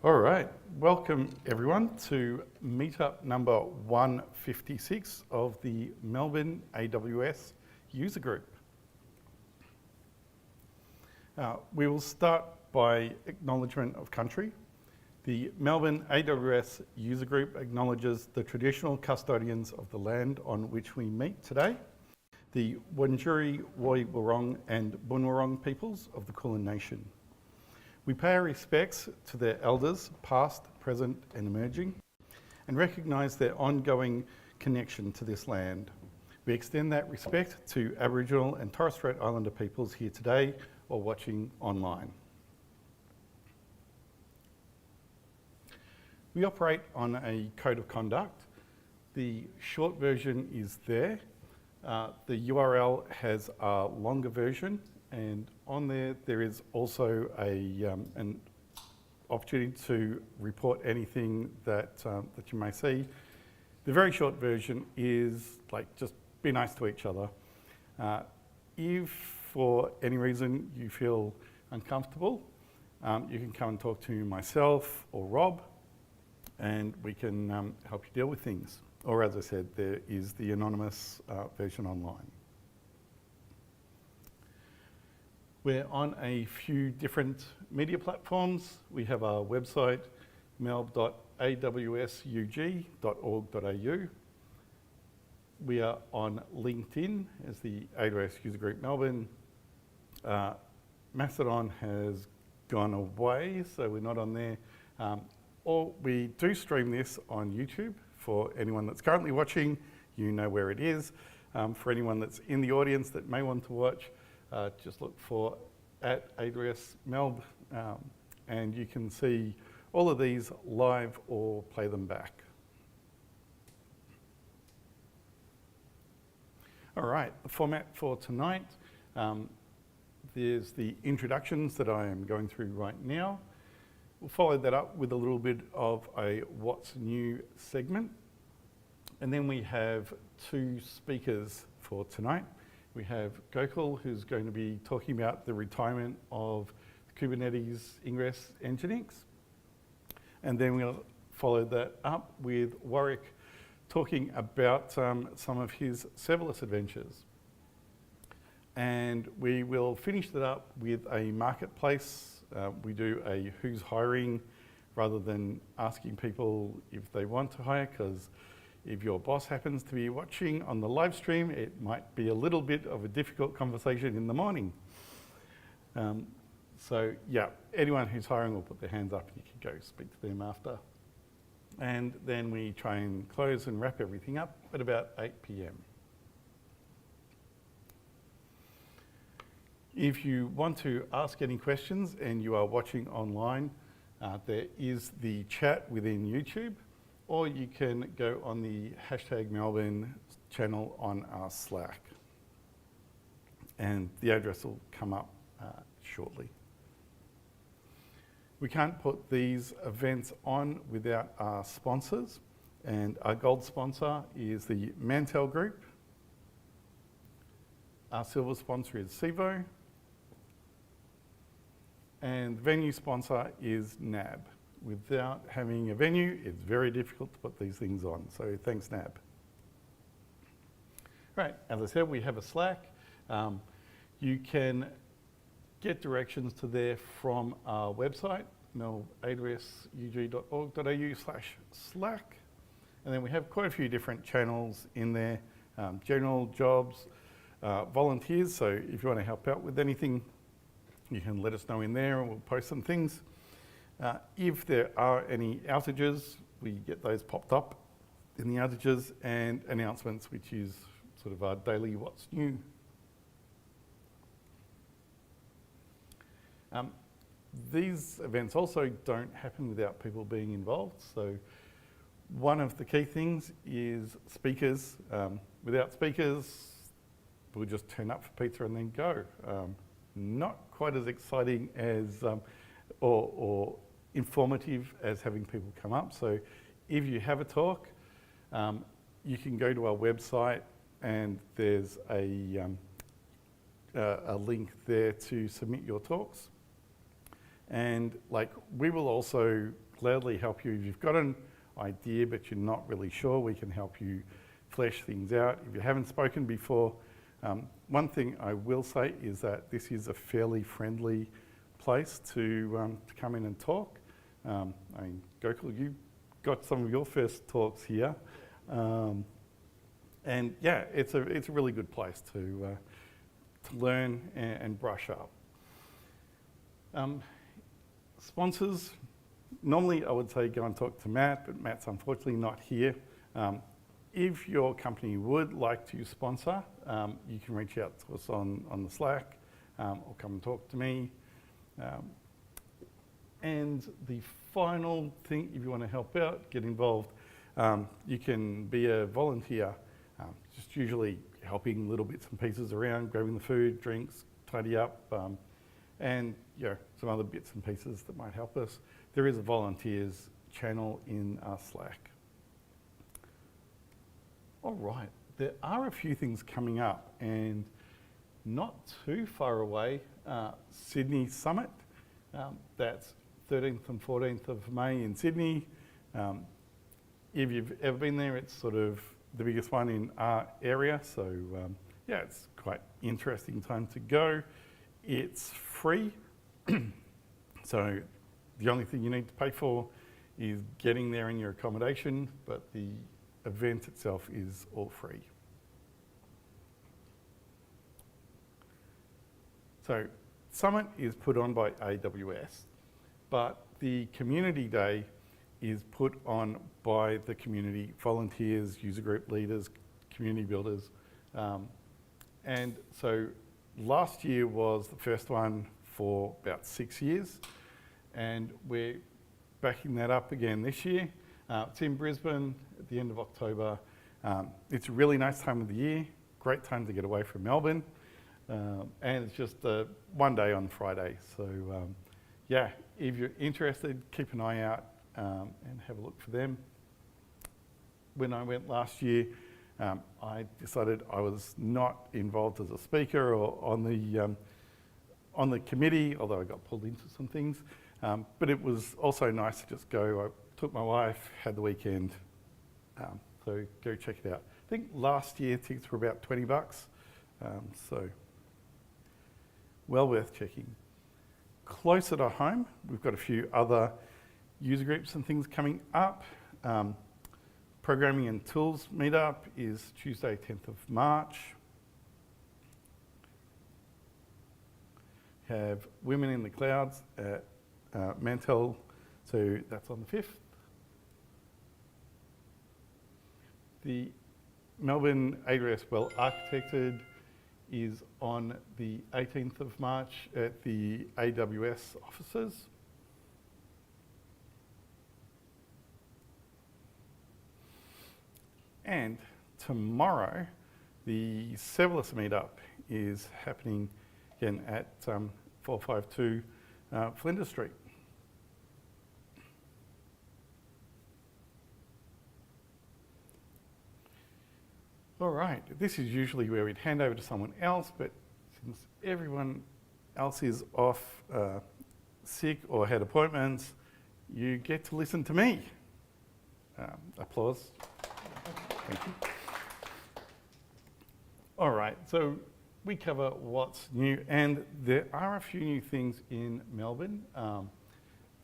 All right, welcome everyone to meetup number 156 of the Melbourne AWS user group. We will start by acknowledgement of country. The Melbourne AWS user group acknowledges the traditional custodians of the land on which we meet today, the Wurundjeri, Woi Wurrung and Bunurong peoples of the Kulin Nation. We pay our respects to their elders, past, present and emerging, and recognise their ongoing connection to this land. We extend that respect to Aboriginal and Torres Strait Islander peoples here today or watching online. We operate on a code of conduct. The short version is there. The URL has a longer version, and on there is also an opportunity to report anything that you may see. The very short version is like, just be nice to each other. If for any reason you feel uncomfortable, you can come and talk to myself or Rob, and we can help you deal with things. Or as I said, there is the anonymous version online. We're on a few different media platforms. We have our website, melb.awsug.org.au. We are on LinkedIn as the AWS User Group Melbourne. Mastodon has gone away, so we're not on there. Or we do stream this on YouTube. For anyone that's currently watching, you know where it is. For anyone that's in the audience that may want to watch, just look for @AWS Melb, and you can see all of these live or play them back. All right, the format for tonight, there's the introductions that I am going through right now. We'll follow that up with a little bit of a What's New segment. And then we have two speakers for tonight. We have Gokul, who's going to be talking about the retirement of Kubernetes Ingress Nginx. And then we'll follow that up with Warwick talking about some of his serverless adventures. And we will finish that up with a marketplace. We do a who's hiring rather than asking people if they want to hire, because if your boss happens to be watching on the live stream, it might be a little bit of a difficult conversation in the morning. So yeah, anyone who's hiring will put their hands up and you can go speak to them after. And then we try and close and wrap everything up at about 8 p.m. If you want to ask any questions and you are watching online, there is the chat within YouTube, or you can go on the #Melbourne channel on our Slack. And the address will come up shortly. We can't put these events on without our sponsors, and our gold sponsor is the Mantel Group. Our silver sponsor is Civo. And the venue sponsor is NAB. Without having a venue, it's very difficult to put these things on. So thanks, NAB. Right, as I said, we have a Slack. You can get directions to there from our website, melb.awsug.org.au/Slack. And then we have quite a few different channels in there, general jobs, volunteers. So if you want to help out with anything, you can let us know in there and we'll post some things. If there are any outages, we get those popped up in the outages, and announcements, which is sort of our daily what's new. These events also don't happen without people being involved. So one of the key things is speakers. Without speakers, we'll just turn up for pizza and then go. Not quite as exciting as, or informative as having people come up. So if you have a talk, you can go to our website and there's a link there to submit your talks. And like, we will also gladly help you. If you've got an idea but you're not really sure, we can help you flesh things out. If you haven't spoken before, one thing I will say is that this is a fairly friendly place to come in and talk. I mean, Gokul, you got some of your first talks here. And yeah, it's a really good place to learn and brush up. Sponsors, normally I would say go and talk to Matt, but Matt's unfortunately not here. If your company would like to sponsor, you can reach out to us on the Slack or come and talk to me. And the final thing, if you want to help out, get involved, you can be a volunteer, just usually helping little bits and pieces around, grabbing the food, drinks, tidy up, and some other bits and pieces that might help us. There is a volunteers channel in our Slack. All right, there are a few things coming up, and not too far away, Sydney Summit. That's 13th and 14th of May in Sydney. If you've ever been there, it's sort of the biggest one in our area, so yeah, it's quite interesting time to go. It's free, so the only thing you need to pay for is getting there and your accommodation, but the event itself is all free. So Summit is put on by AWS, but the community day is put on by the community, volunteers, user group leaders, community builders. And so last year was the first one for about 6 years, and we're backing that up again this year. It's in Brisbane at the end of October. It's a really nice time of the year, great time to get away from Melbourne, and it's just one day on Friday. So yeah, if you're interested, keep an eye out and have a look for them. When I went last year, I decided I was not involved as a speaker or on the committee, although I got pulled into some things. But it was also nice to just go. I took my wife, had the weekend, so go check it out. I think last year tickets were about $20, so well worth checking. Closer to home, we've got a few other user groups and things coming up. Programming and Tools meetup is Tuesday, 10th of March. Have Women in the Clouds at Mantel, so that's on the 5th. The Melbourne AWS Well Architected is on the 18th of March at the AWS offices. And tomorrow, the Serverless meetup is happening again at 452 Flinders Street. All right, this is usually where we'd hand over to someone else, but since everyone else is off sick or had appointments, you get to listen to me. Applause. Thank you. All right, so we cover what's new, and there are a few new things in Melbourne.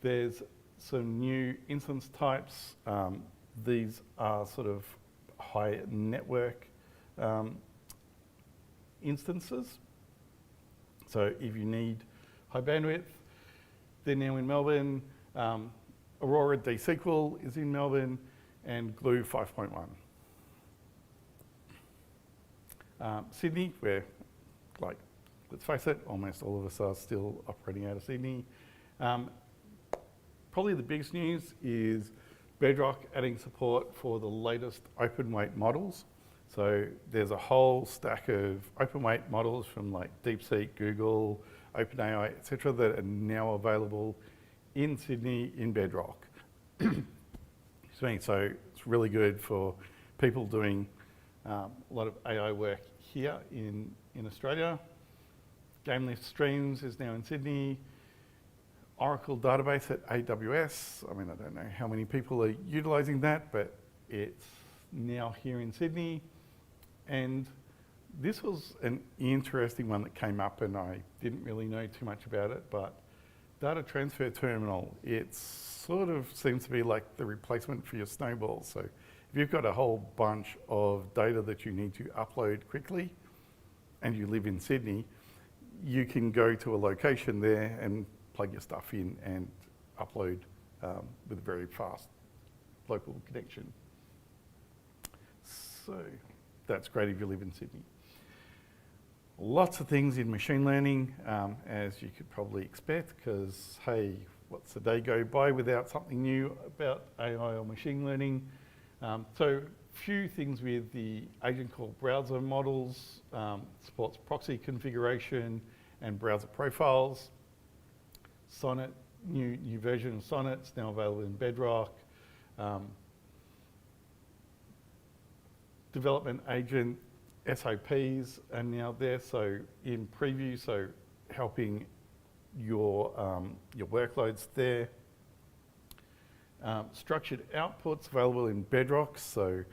There's some new instance types. These are sort of high network instances. So if you need high bandwidth, they're now in Melbourne. Aurora DSQL is in Melbourne, and Glue 5.1. Sydney, where, like, let's face it, almost all of us are still operating out of Sydney. Probably the biggest news is Bedrock adding support for the latest open weight models. So there's a whole stack of open weight models from like DeepSeek, Google, OpenAI, etc., that are now available in Sydney in Bedrock. So it's really good for people doing a lot of AI work here in Australia. Game Lift Streams is now in Sydney. Oracle database at AWS. I mean, I don't know how many people are utilising that, but it's now here in Sydney. And this was an interesting one that came up, and I didn't really know too much about it, but data transfer terminal, it sort of seems to be like the replacement for your Snowball. So if you've got a whole bunch of data that you need to upload quickly and you live in Sydney, you can go to a location there and plug your stuff in and upload with a very fast local connection. So that's great if you live in Sydney. Lots of things in machine learning, as you could probably expect, because hey, what's the day go by without something new about AI or machine learning? So few things with the agent call browser models, supports proxy configuration and browser profiles. Sonnet, new version of Sonnet is now available in Bedrock. Development agent SOPs are now there, so in preview, so helping your workloads there. Structured outputs available in Bedrock, so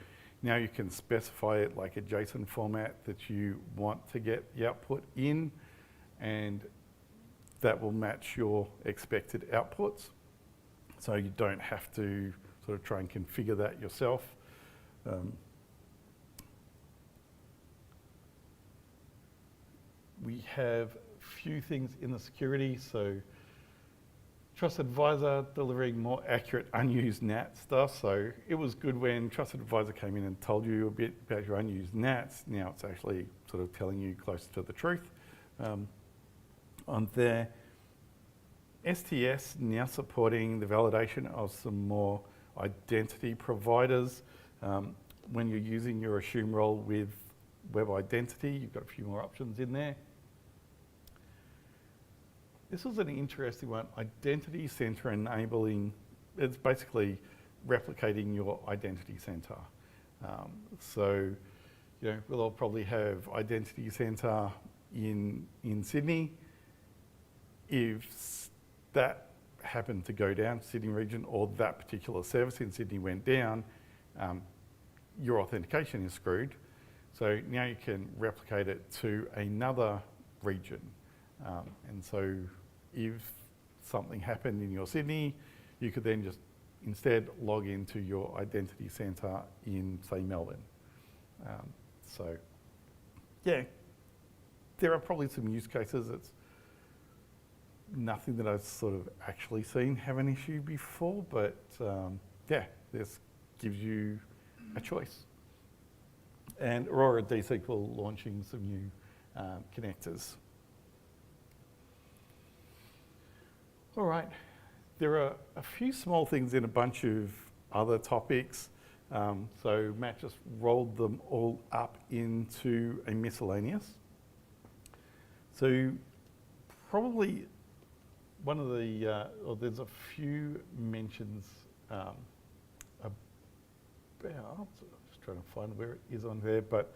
now you can specify it like a JSON format that you want to get the output in, and that will match your expected outputs. So you don't have to sort of try and configure that yourself. We have a few things in the security, so Trusted Advisor delivering more accurate unused NAT stuff. So it was good when Trusted Advisor came in and told you a bit about your unused NATs. Now it's actually sort of telling you closer to the truth on there. STS now supporting the validation of some more identity providers. When you're using your assume role with web identity, you've got a few more options in there. This was an interesting one, identity center enabling, it's basically replicating your identity center. So, you know, we'll all probably have identity center in Sydney. If that happened to go down, Sydney region, or that particular service in Sydney went down, your authentication is screwed. So now you can replicate it to another region. And so if something happened in your Sydney, you could then just instead log into your identity center in, say, Melbourne. So yeah, there are probably some use cases. It's nothing that I've sort of actually seen have an issue before, but yeah, this gives you a choice. And Aurora DSQL launching some new connectors. All right, there are a few small things in a bunch of other topics. So Matt just rolled them all up into a miscellaneous. So probably one of the, or there's a few mentions about, just trying to find where it is on there, but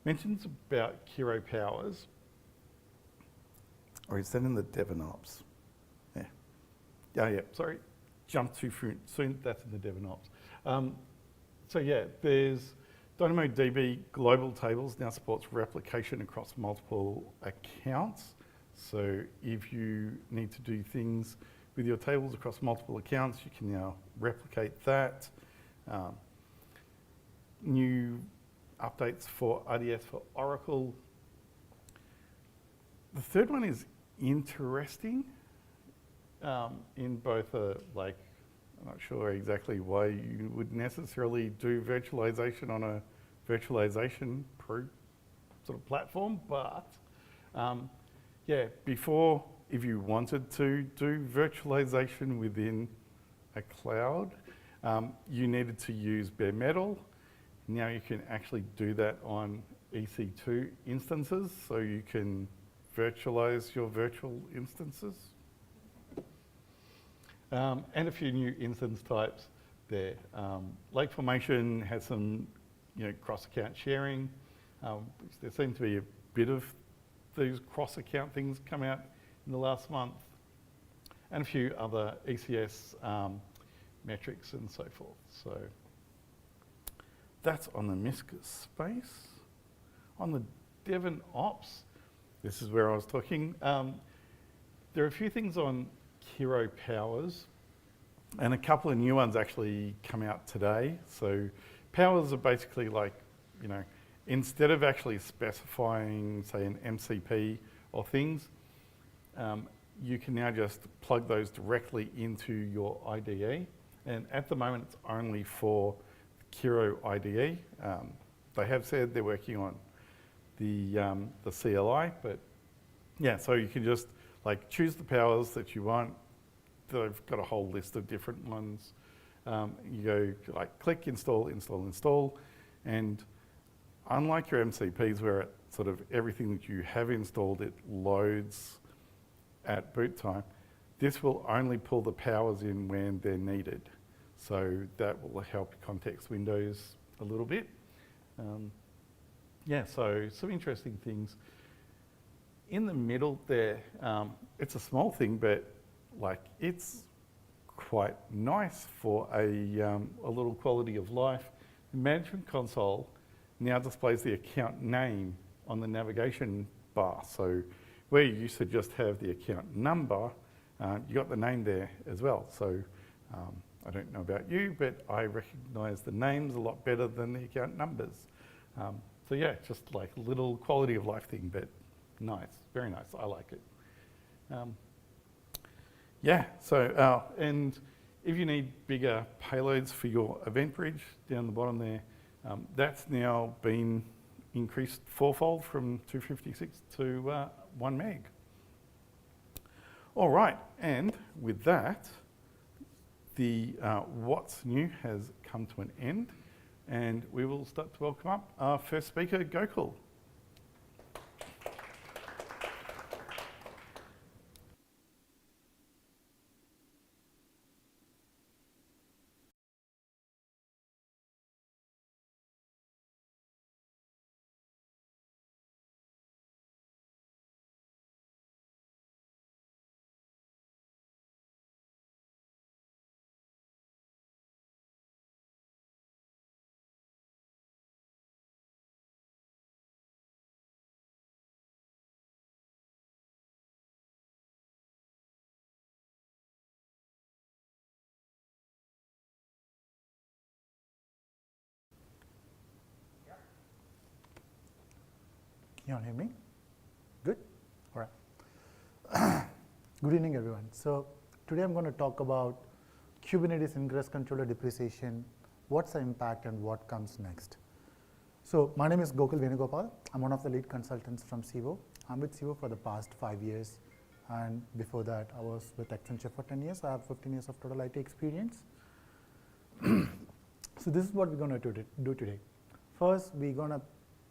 mentions about Kiro Powers. Or is that in the DevOps? Yeah. Yeah, sorry. Jumped too soon. That's in the DevOps. So yeah, there's DynamoDB global tables now supports replication across multiple accounts. So if you need to do things with your tables across multiple accounts, you can now replicate that. New updates for RDS for Oracle. The third one is interesting in both like, I'm not sure exactly why you would necessarily do virtualization on a virtualization sort of platform, but yeah, before, if you wanted to do virtualization within a cloud, you needed to use bare metal. Now you can actually do that on EC2 instances, so you can virtualize your virtual instances. And a few new instance types there. Lake Formation has some, cross-account sharing. There seems to be a bit of these cross-account things come out in the last month. and a few other ECS metrics and so forth. So that's on the MISC space. On the Devon Ops, this is where I was talking. There are a few things on Hero Powers, and a couple of new ones actually come out today. So powers are basically like, instead of actually specifying, say, an MCP or things, you can now just plug those directly into your IDE. And at the moment, it's only for Hero IDE. They have said they're working on the CLI, but yeah, so you can just choose the powers that you want. They've got a whole list of different ones. You go click install, install, install, and unlike your MCPs where it sort of everything that you have installed, it loads at boot time, this will only pull the powers in when they're needed. So that will help context windows a little bit. Yeah, so some interesting things. In the middle there, it's a small thing, but it's quite nice for a little quality of life. The management console now displays the account name on the navigation bar. So where you used to just have the account number, you got the name there as well. So I don't know about you, but I recognise the names a lot better than the account numbers. So yeah, just a little quality of life thing, but nice, very nice. I like it. Yeah, so, and if you need bigger payloads for your event bridge down the bottom there, that's now been increased fourfold from 256 to 1 meg. All right, and with that, the What's New has come to an end, and we will start to welcome up our first speaker, Gokul. You want to hear me? Good? All right. Good evening, everyone. So today I'm going to talk about Kubernetes ingress controller depreciation, what's the impact and what comes next. So my name is Gokul Venugopal. I'm one of the lead consultants from Civo. I'm with Civo for the past 5 years. And before that, I was with Accenture for 10 years. I have 15 years of total IT experience. So this is what we're going to do today. First, we're going to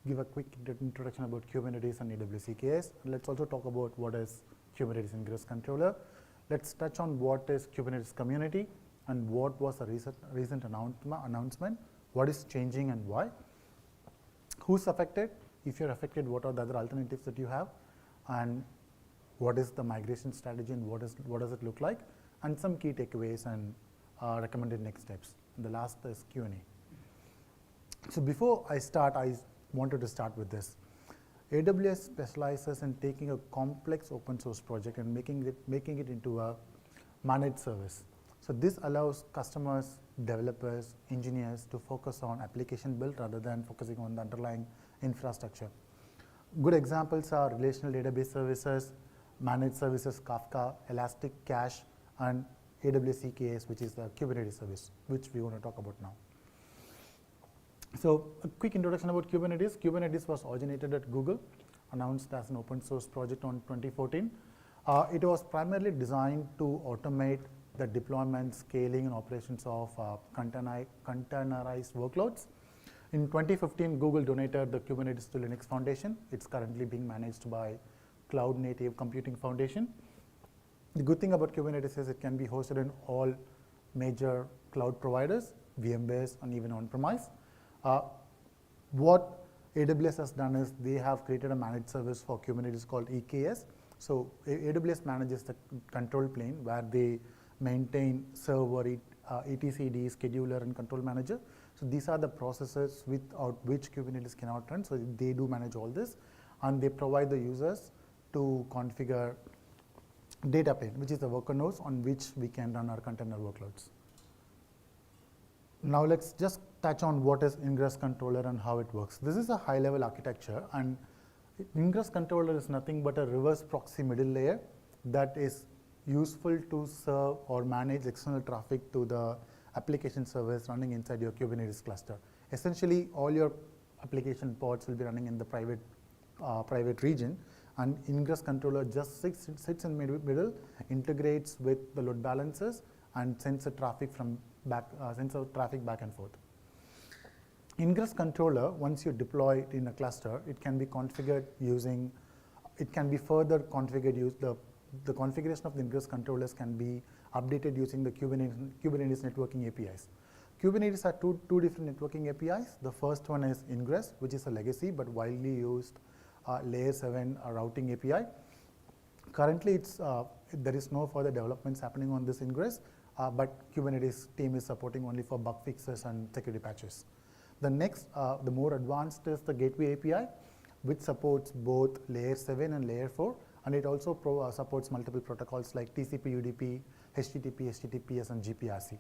give a quick introduction about Kubernetes and AWS EKS. Let's also talk about what is Kubernetes ingress controller. Let's touch on what is Kubernetes community and what was the recent announcement, what is changing and why, who's affected, if you're affected, what are the other alternatives that you have, and what is the migration strategy and what does it look like, and some key takeaways and recommended next steps. And the last is Q&A. So before I start, I wanted to start with this. AWS specializes in taking a complex open source project and making it into a managed service. So this allows customers, developers, engineers to focus on application build rather than focusing on the underlying infrastructure. Good examples are relational database services, managed services, Kafka, Elastic Cache, and AWS EKS, which is the Kubernetes service, which we want to talk about now. So a quick introduction about Kubernetes. Kubernetes was originated at Google, announced as an open source project on 2014. It was primarily designed to automate the deployment, scaling, and operations of containerized workloads. In 2015, Google donated the Kubernetes to Linux Foundation. It's currently being managed by Cloud Native Computing Foundation. The good thing about Kubernetes is it can be hosted in all major cloud providers, VMware, and even on-premise. What AWS has done is they have created a managed service for Kubernetes called EKS, So AWS manages the control plane where they maintain server, etcd, scheduler, and control manager. So these are the processes without which Kubernetes cannot run. So they do manage all this, and they provide the users to configure data plane, which is the worker nodes on which we can run our container workloads. Now let's just touch on what is ingress controller and how it works. This is a high-level architecture, and ingress controller is nothing but a reverse proxy middle layer that is useful to serve or manage external traffic to the application service running inside your Kubernetes cluster. Essentially, all your application pods will be running in the private region, and ingress controller just sits in middle, integrates with the load balancers, and sends the traffic back and forth. Ingress controller, once you deploy it in a cluster, it can be configured using, it can be further configured, the configuration of the ingress controllers can be updated using the Kubernetes networking APIs. Kubernetes has two different networking APIs. The first one is ingress, which is a legacy but widely used layer 7 routing API. Currently, there is no further developments happening on this ingress, but Kubernetes team is supporting only for bug fixes and security patches. The next, the more advanced is the gateway API, which supports both layer 7 and layer 4, and it also supports multiple protocols like TCP, UDP, HTTP, HTTPS, and GPRC.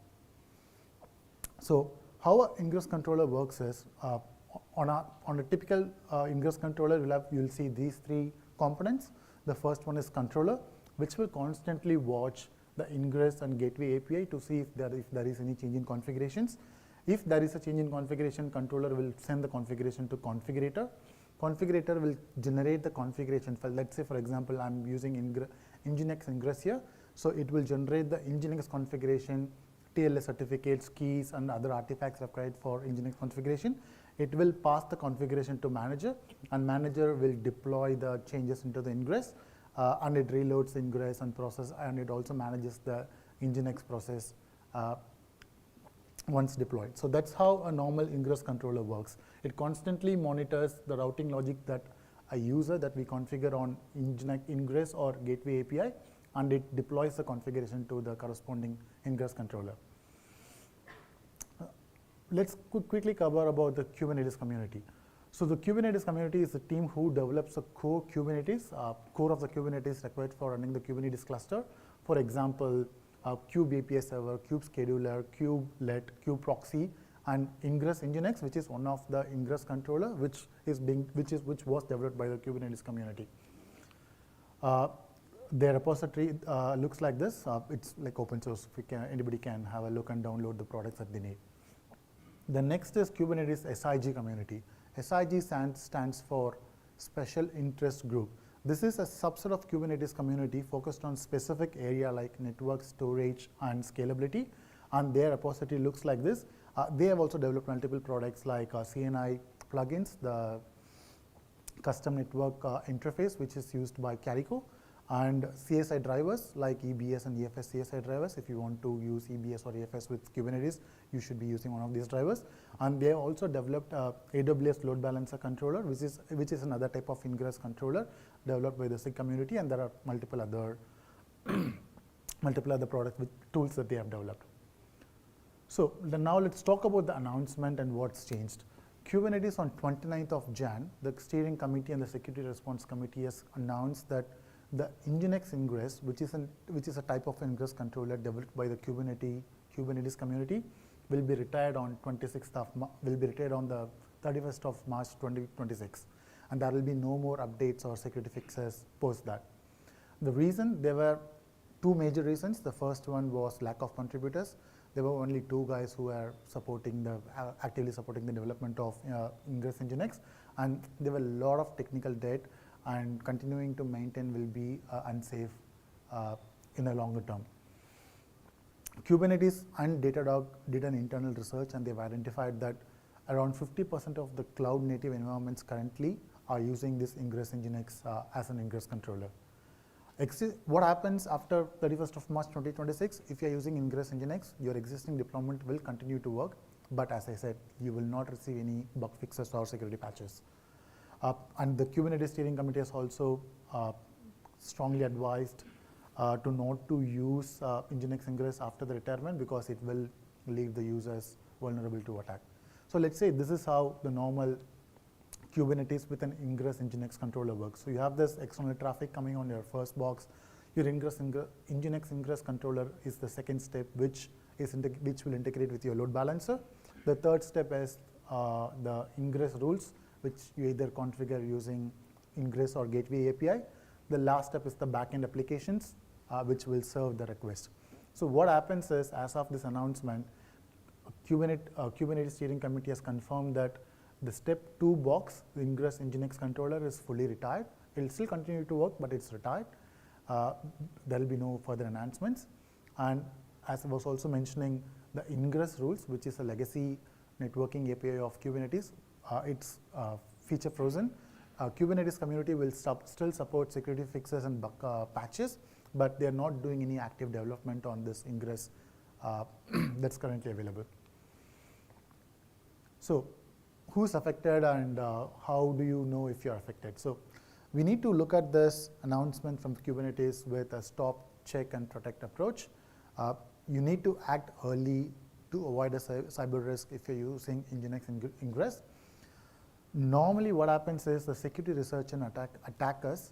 So how an ingress controller works is, on a typical ingress controller, you'll see these three components. The first one is controller, which will constantly watch the ingress and gateway API to see if there is any change in configurations. If there is a change in configuration, controller will send the configuration to configurator. Configurator will generate the configuration file. Let's say, for example, I'm using Nginx ingress here. So it will generate the Nginx configuration, TLS certificates, keys, and other artifacts required for Nginx configuration. It will pass the configuration to manager, and manager will deploy the changes into the ingress, and it reloads the ingress and process, and it also manages the Nginx process once deployed. So that's how a normal ingress controller works. It constantly monitors the routing logic that a user that we configure on ingress or gateway API, and it deploys the configuration to the corresponding ingress controller. Let's quickly cover about the Kubernetes community. So the Kubernetes community is the team who develops a core Kubernetes, core of the Kubernetes required for running the Kubernetes cluster. For example, Kube API server, Kube scheduler, Kubelet, Kube proxy, and Ingress Nginx, which is one of the ingress controller, which was developed by the Kubernetes community. Their repository looks like this. It's like open source. Anybody can have a look and download the products that they need. The next is Kubernetes SIG community. SIG stands for Special Interest Group. This is a subset of Kubernetes community focused on specific area like network, storage, and scalability. And their repository looks like this. They have also developed multiple products like CNI plugins, the custom network interface, which is used by Calico, and CSI drivers like EBS and EFS CSI drivers. If you want to use EBS or EFS with Kubernetes, you should be using one of these drivers. And they have also developed AWS load balancer controller, which is another type of ingress controller developed by the SIG community, and there are multiple other products with tools that they have developed. So now let's talk about the announcement and what's changed. Kubernetes on 29th of Jan, the steering committee and the security response committee has announced that the Nginx ingress, which is a type of ingress controller developed by the Kubernetes community, will be retired on the 31st of March 2026, and there will be no more updates or security fixes post that. The reason, there were two major reasons. The first one was lack of contributors. There were only 2 guys who were actively supporting the development of Ingress Nginx, and there were a lot of technical debt, and continuing to maintain will be unsafe in the longer term. Kubernetes and Datadog did an internal research, and they've identified that around 50% of the cloud native environments currently are using this Ingress Nginx as an ingress controller. What happens after 31st of March 2026, if you're using Ingress Nginx, your existing deployment will continue to work, but as I said, you will not receive any bug fixes or security patches. And the Kubernetes steering committee has also strongly advised to not to use Nginx ingress after the retirement because it will leave the users vulnerable to attack. So let's say this is how the normal Kubernetes with an ingress Nginx controller works. So you have this external traffic coming on your first box. Your Nginx ingress controller is the second step, which will integrate with your load balancer. The third step is the ingress rules, which you either configure using ingress or gateway API. The last step is the backend applications, which will serve the request. So what happens is, as of this announcement, Kubernetes steering committee has confirmed that the step 2 box, the ingress Nginx controller, is fully retired. It will still continue to work, but it's retired. There will be no further enhancements. And as I was also mentioning, the ingress rules, which is a legacy networking API of Kubernetes, it's feature frozen. Kubernetes community will still support security fixes and bug patches, but they're not doing any active development on this ingress that's currently available. So who's affected and how do you know if you're affected? So we need to look at this announcement from Kubernetes with a stop, check, and protect approach. You need to act early to avoid a cyber risk if you're using Nginx ingress. Normally what happens is the security research and attackers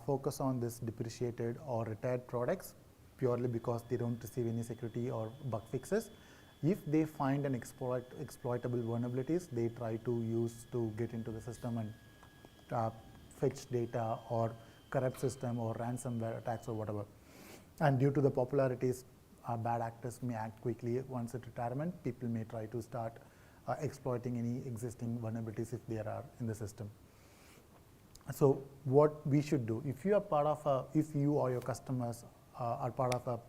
focus on this depreciated or retired products purely because they don't receive any security or bug fixes. If they find an exploitable vulnerabilities, they try to use to get into the system and fetch data or corrupt system or ransomware attacks or whatever. And due to the popularities, bad actors may act quickly. Once at retirement, people may try to start exploiting any existing vulnerabilities if there are in the system. So what we should do, if you are part of if you or your customers are part of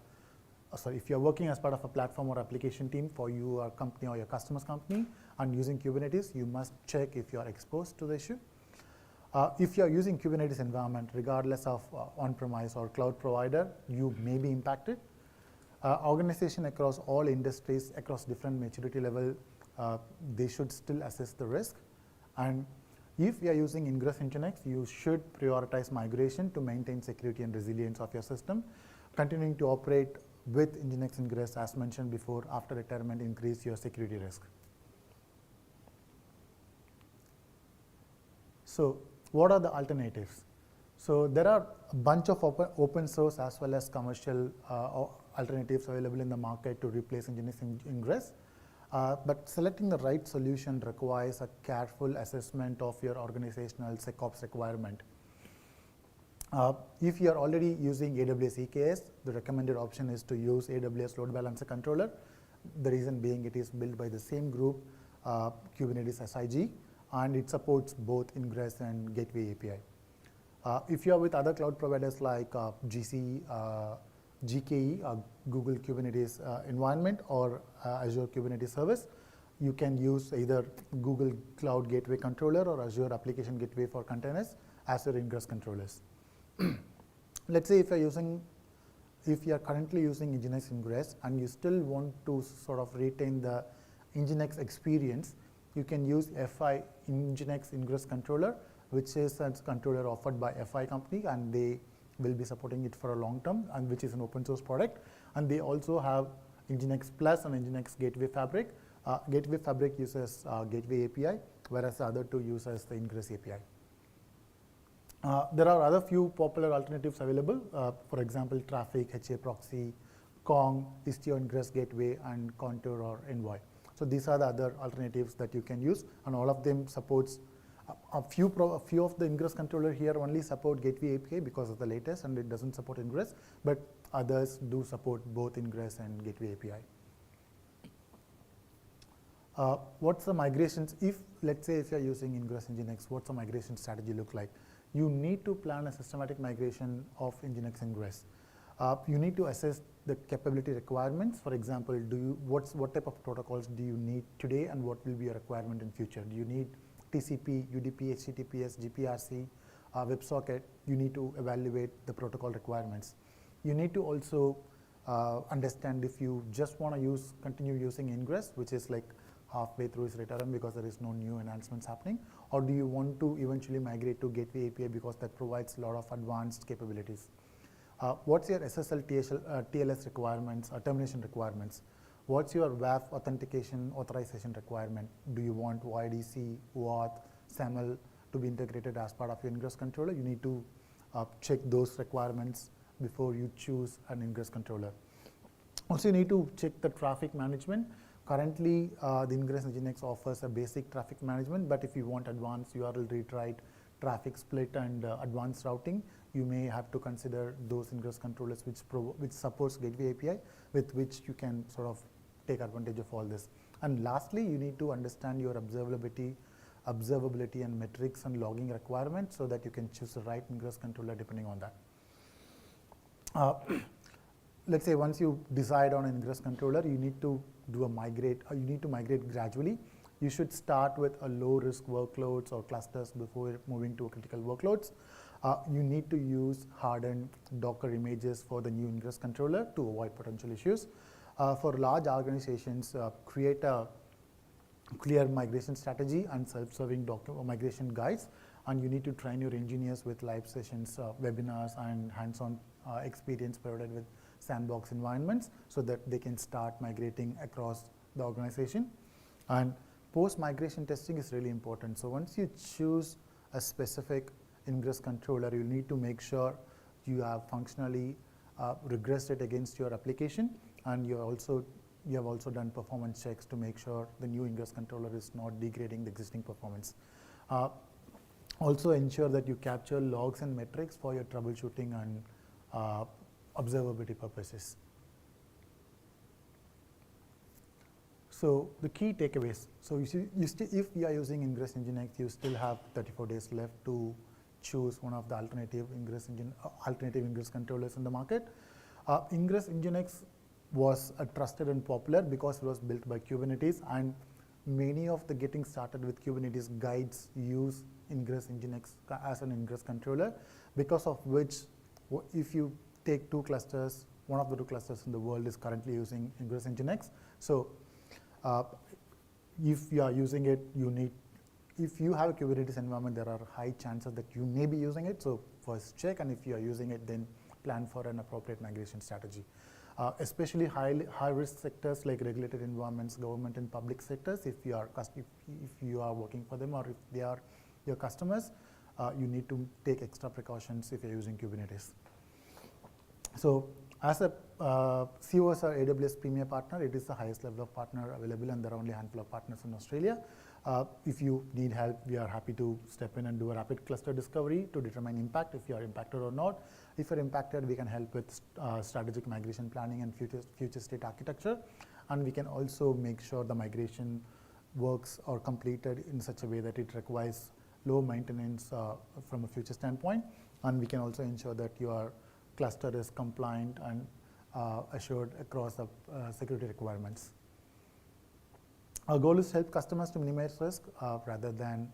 if you're working as part of a platform or application team for your company or your customer's company and using Kubernetes, you must check if you are exposed to the issue. If you are using Kubernetes environment, regardless of on-premise or cloud provider, you may be impacted. Organization across all industries, across different maturity level, they should still assess the risk. And if you are using ingress Nginx, you should prioritize migration to maintain security and resilience of your system. Continuing to operate with Nginx ingress, as mentioned before, after retirement, increase your security risk. So what are the alternatives? So there are a bunch of open source as well as commercial alternatives available in the market to replace Nginx ingress. But selecting the right solution requires a careful assessment of your organizational SecOps requirement. If you are already using AWS EKS, the recommended option is to use AWS Load Balancer Controller. The reason being it is built by the same group, Kubernetes SIG, and it supports both ingress and gateway API. If you are with other cloud providers like GKE, Google Kubernetes environment, or Azure Kubernetes Service, you can use either Google Cloud Gateway Controller or Azure Application Gateway for Containers as your ingress controllers. Let's say if you are currently using Nginx ingress and you still want to sort of retain the Nginx experience, you can use FI Nginx ingress controller, which is a controller offered by FI company, and they will be supporting it for a long term, and which is an open source product. And they also have Nginx Plus and Nginx Gateway Fabric. Gateway Fabric uses Gateway API, whereas the other two uses the Ingress API. There are other few popular alternatives available. For example, Traffic, HA Proxy, Kong, Istio Ingress Gateway, and Contour or Envoy. So these are the other alternatives that you can use, and all of them supports a few of the ingress controller here only support Gateway API because of the latest, and it doesn't support ingress, but others do support both ingress and Gateway API. What's the migrations? Let's say if you're using ingress Nginx, what's the migration strategy look like? You need to plan a systematic migration of Nginx ingress. You need to assess the capability requirements. For example, what type of protocols do you need today, and what will be your requirement in future? Do you need TCP, UDP, HTTPS, GPRC, WebSocket? You need to evaluate the protocol requirements. You need to also understand if you just want to continue using ingress, which is like halfway through its retirement because there is no new enhancements happening, or do you want to eventually migrate to Gateway API because that provides a lot of advanced capabilities? What's your SSL TLS requirements, termination requirements? What's your WAF authentication authorization requirement? Do you want OIDC, OAuth, SAML to be integrated as part of your ingress controller? You need to check those requirements before you choose an ingress controller. Also, you need to check the traffic management. Currently, the Ingress Nginx offers a basic traffic management, but if you want advanced URL read-write, traffic split, and advanced routing, you may have to consider those ingress controllers which supports Gateway API, with which you can sort of take advantage of all this. And lastly, you need to understand your observability and metrics and logging requirements so that you can choose the right ingress controller depending on that. Let's say once you decide on an ingress controller, you need to migrate gradually. You should start with a low-risk workloads or clusters before moving to critical workloads. You need to use hardened Docker images for the new ingress controller to avoid potential issues. For large organizations, create a clear migration strategy and self-serving migration guides, and you need to train your engineers with live sessions, webinars, and hands-on experience provided with sandbox environments so that they can start migrating across the organization. And post-migration testing is really important. So once you choose a specific ingress controller, you need to make sure you have functionally regressed it against your application, and you have also done performance checks to make sure the new ingress controller is not degrading the existing performance. Also ensure that you capture logs and metrics for your troubleshooting and observability purposes. So the key takeaways. So if you are using Ingress Nginx, you still have 34 days left to choose one of the alternative ingress controllers in the market. Ingress Nginx was trusted and popular because it was built by Kubernetes, and many of the getting started with Kubernetes guides use Ingress Nginx as an ingress controller, because of which if you take two clusters, one of the two clusters in the world is currently using Ingress Nginx. So if you are using it, if you have a Kubernetes environment, there are high chances that you may be using it. So first check, and if you are using it, then plan for an appropriate migration strategy. Especially high-risk sectors like regulated environments, government and public sectors, if you are working for them or if they are your customers, you need to take extra precautions if you're using Kubernetes. So as a COS or AWS Premier Partner, it is the highest level of partner available, and there are only a handful of partners in Australia. If you need help, we are happy to step in and do a rapid cluster discovery to determine impact, if you are impacted or not. If you're impacted, we can help with strategic migration planning and future state architecture. And we can also make sure the migration works or completed in such a way that it requires low maintenance from a future standpoint. And we can also ensure that your cluster is compliant and assured across the security requirements. Our goal is to help customers to minimize risk rather than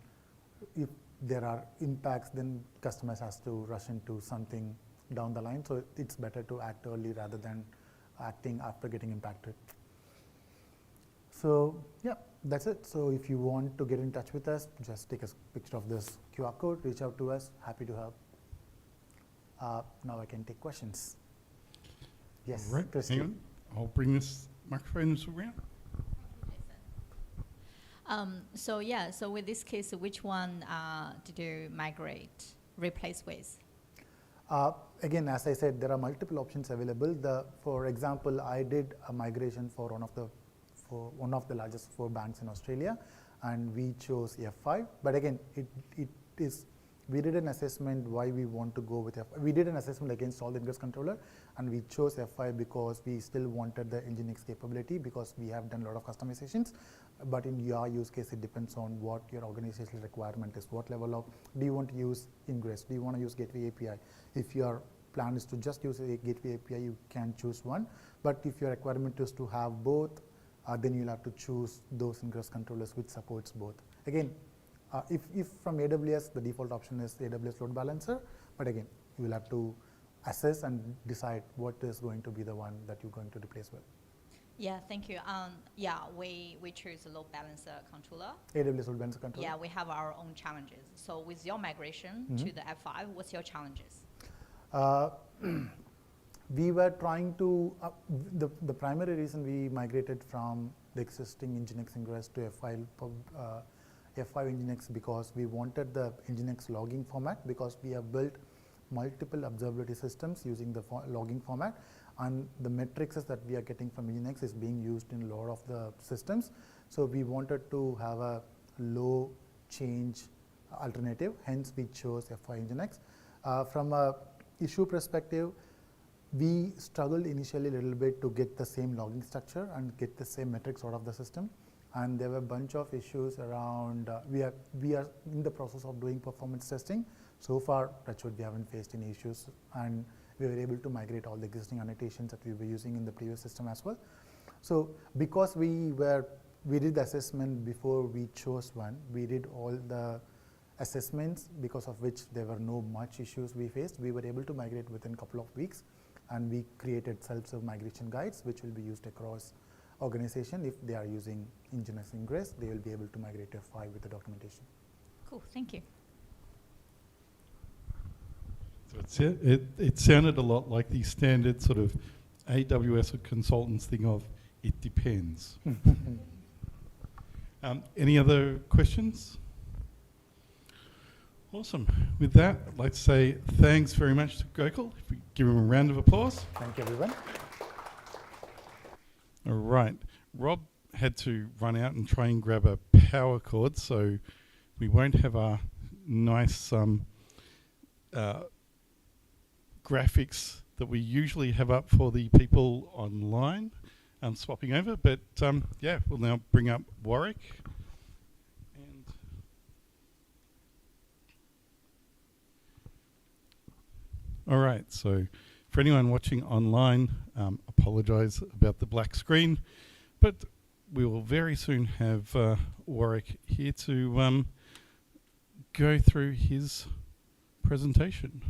if there are impacts, then customers has to rush into something down the line. So it's better to act early rather than acting after getting impacted. So yeah, that's it. So if you want to get in touch with us, just take a picture of this QR code, reach out to us, happy to help. Now I can take questions. Yes, all right, Christy. hang on. I'll bring this microphone around. So with this case, which one did you replace with? Again, as I said, there are multiple options available. For example, I did a migration for one of the largest 4 banks in Australia, and we chose F5. But again, we did an assessment why we want to go with F5. We did an assessment against all the ingress controller, and we chose F5 because we still wanted the Nginx capability, because we have done a lot of customizations. But in your use case, it depends on what your organizational requirement is. What level of, do you want to use Ingress? Do you want to use Gateway API? If your plan is to just use a Gateway API, you can choose one. But if your requirement is to have both, then you'll have to choose those ingress controllers which supports both. Again, if from AWS, the default option is AWS Load Balancer. But again, you will have to assess and decide what is going to be the one that you're going to replace with. Yeah, thank you. Yeah, we choose a load balancer controller. AWS load balancer controller? Yeah, we have our own challenges. So with your migration to the F5, what's your challenges? We were trying to, the primary reason we migrated from the existing Nginx ingress to F5 Nginx because we wanted the Nginx logging format, because we have built multiple observability systems using the logging format, and the metrics that we are getting from Nginx is being used in a lot of the systems. So we wanted to have a low change alternative, hence we chose F5 Nginx. From a issue perspective, we struggled initially a little bit to get the same logging structure and get the same metrics out of the system. And there were a bunch of issues around, we are in the process of doing performance testing. So far, touchwood, we haven't faced any issues, and we were able to migrate all the existing annotations that we were using in the previous system as well. So because we did the assessment before we chose one, we did all the assessments because of which there were no much issues we faced. We were able to migrate within a couple of weeks, and we created self-serve migration guides which will be used across organization. If they are using Nginx ingress, they will be able to migrate to F5 with the documentation. Cool, thank you. So it sounded a lot like the standard sort of AWS or consultants thing of, it depends. Any other questions? Awesome. With that, I'd like to say thanks very much to Gokul. If we give him a round of applause. Thank you, everyone. All right. Rob had to run out and try and grab a power cord, so we won't have our nice graphics that we usually have up for the people online swapping over. But yeah, we'll now bring up Warwick. And all right, so for anyone watching online, apologise about the black screen, but we will very soon have Warwick here to go through his presentation.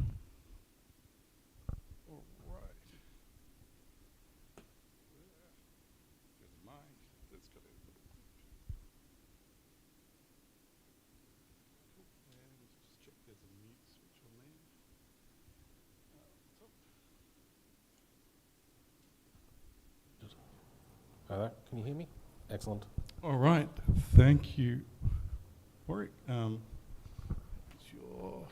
All right. There's a mic. That's got a and just check there's a mute switch on there. Hello, can you hear me? Excellent. All right, thank you, Warwick. It's your.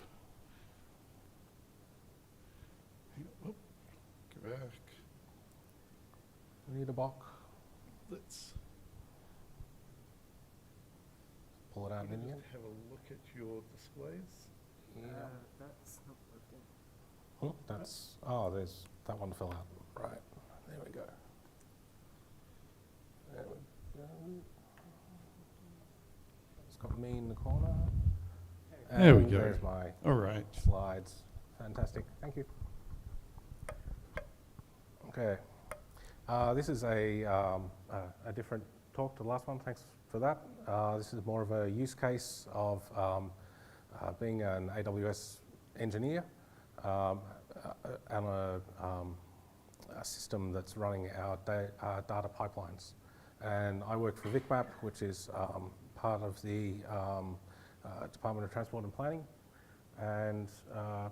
Go back. We need a box. Let's Pull it out in India. have a look at your displays. Yeah. That's not working. Oh, that's, oh, there's, that one fell out. Right, there we go. There we go. It's got me in the corner. There we And go. There's my All right. slides. Fantastic, thank you. Okay, this is a different talk to the last one, thanks for that. This is more of a use case of being an AWS engineer on a system that's running our data pipelines. And I work for VicMap, which is part of the Department of Transport and Planning. And I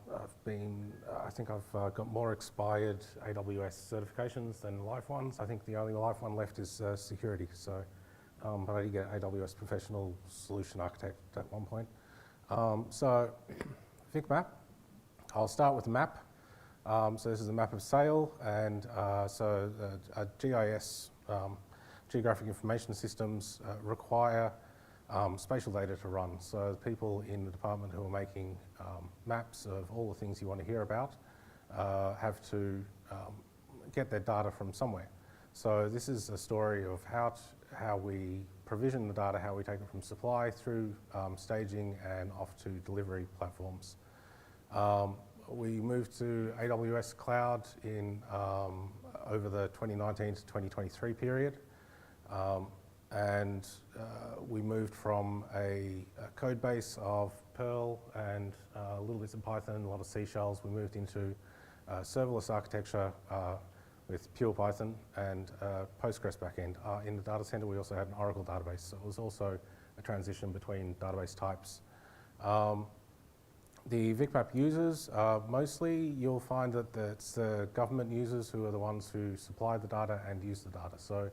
think I've got more expired AWS certifications than life ones. I think the only life one left is security. So, but I did get AWS Professional Solution Architect at one point. So, VicMap, I'll start with the map. So this is a map of sail, and so GIS, Geographic Information Systems, require spatial data to run. So people in the department who are making maps of all the things you want to hear about have to get their data from somewhere. So this is a story of how we provision the data, how we take it from supply through staging and off to delivery platforms. We moved to AWS Cloud in over the 2019 to 2023 period. And we moved from a code base of Perl and little bits of Python, a lot of C shells. We moved into serverless architecture with pure Python and Postgres backend. In the data center, we also had an Oracle database, so it was also a transition between database types. The VicMap users, mostly you'll find that it's the government users who are the ones who supply the data and use the data. So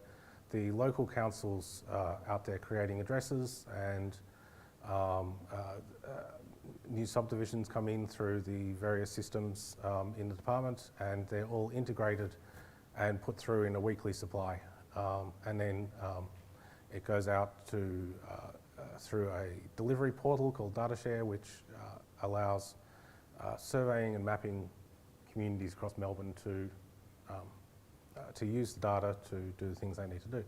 the local councils out there creating addresses, and new subdivisions come in through the various systems in the department, and they're all integrated and put through in a weekly supply. And then it goes out to through a delivery portal called DataShare, which allows surveying and mapping communities across Melbourne to use the data to do the things they need to do.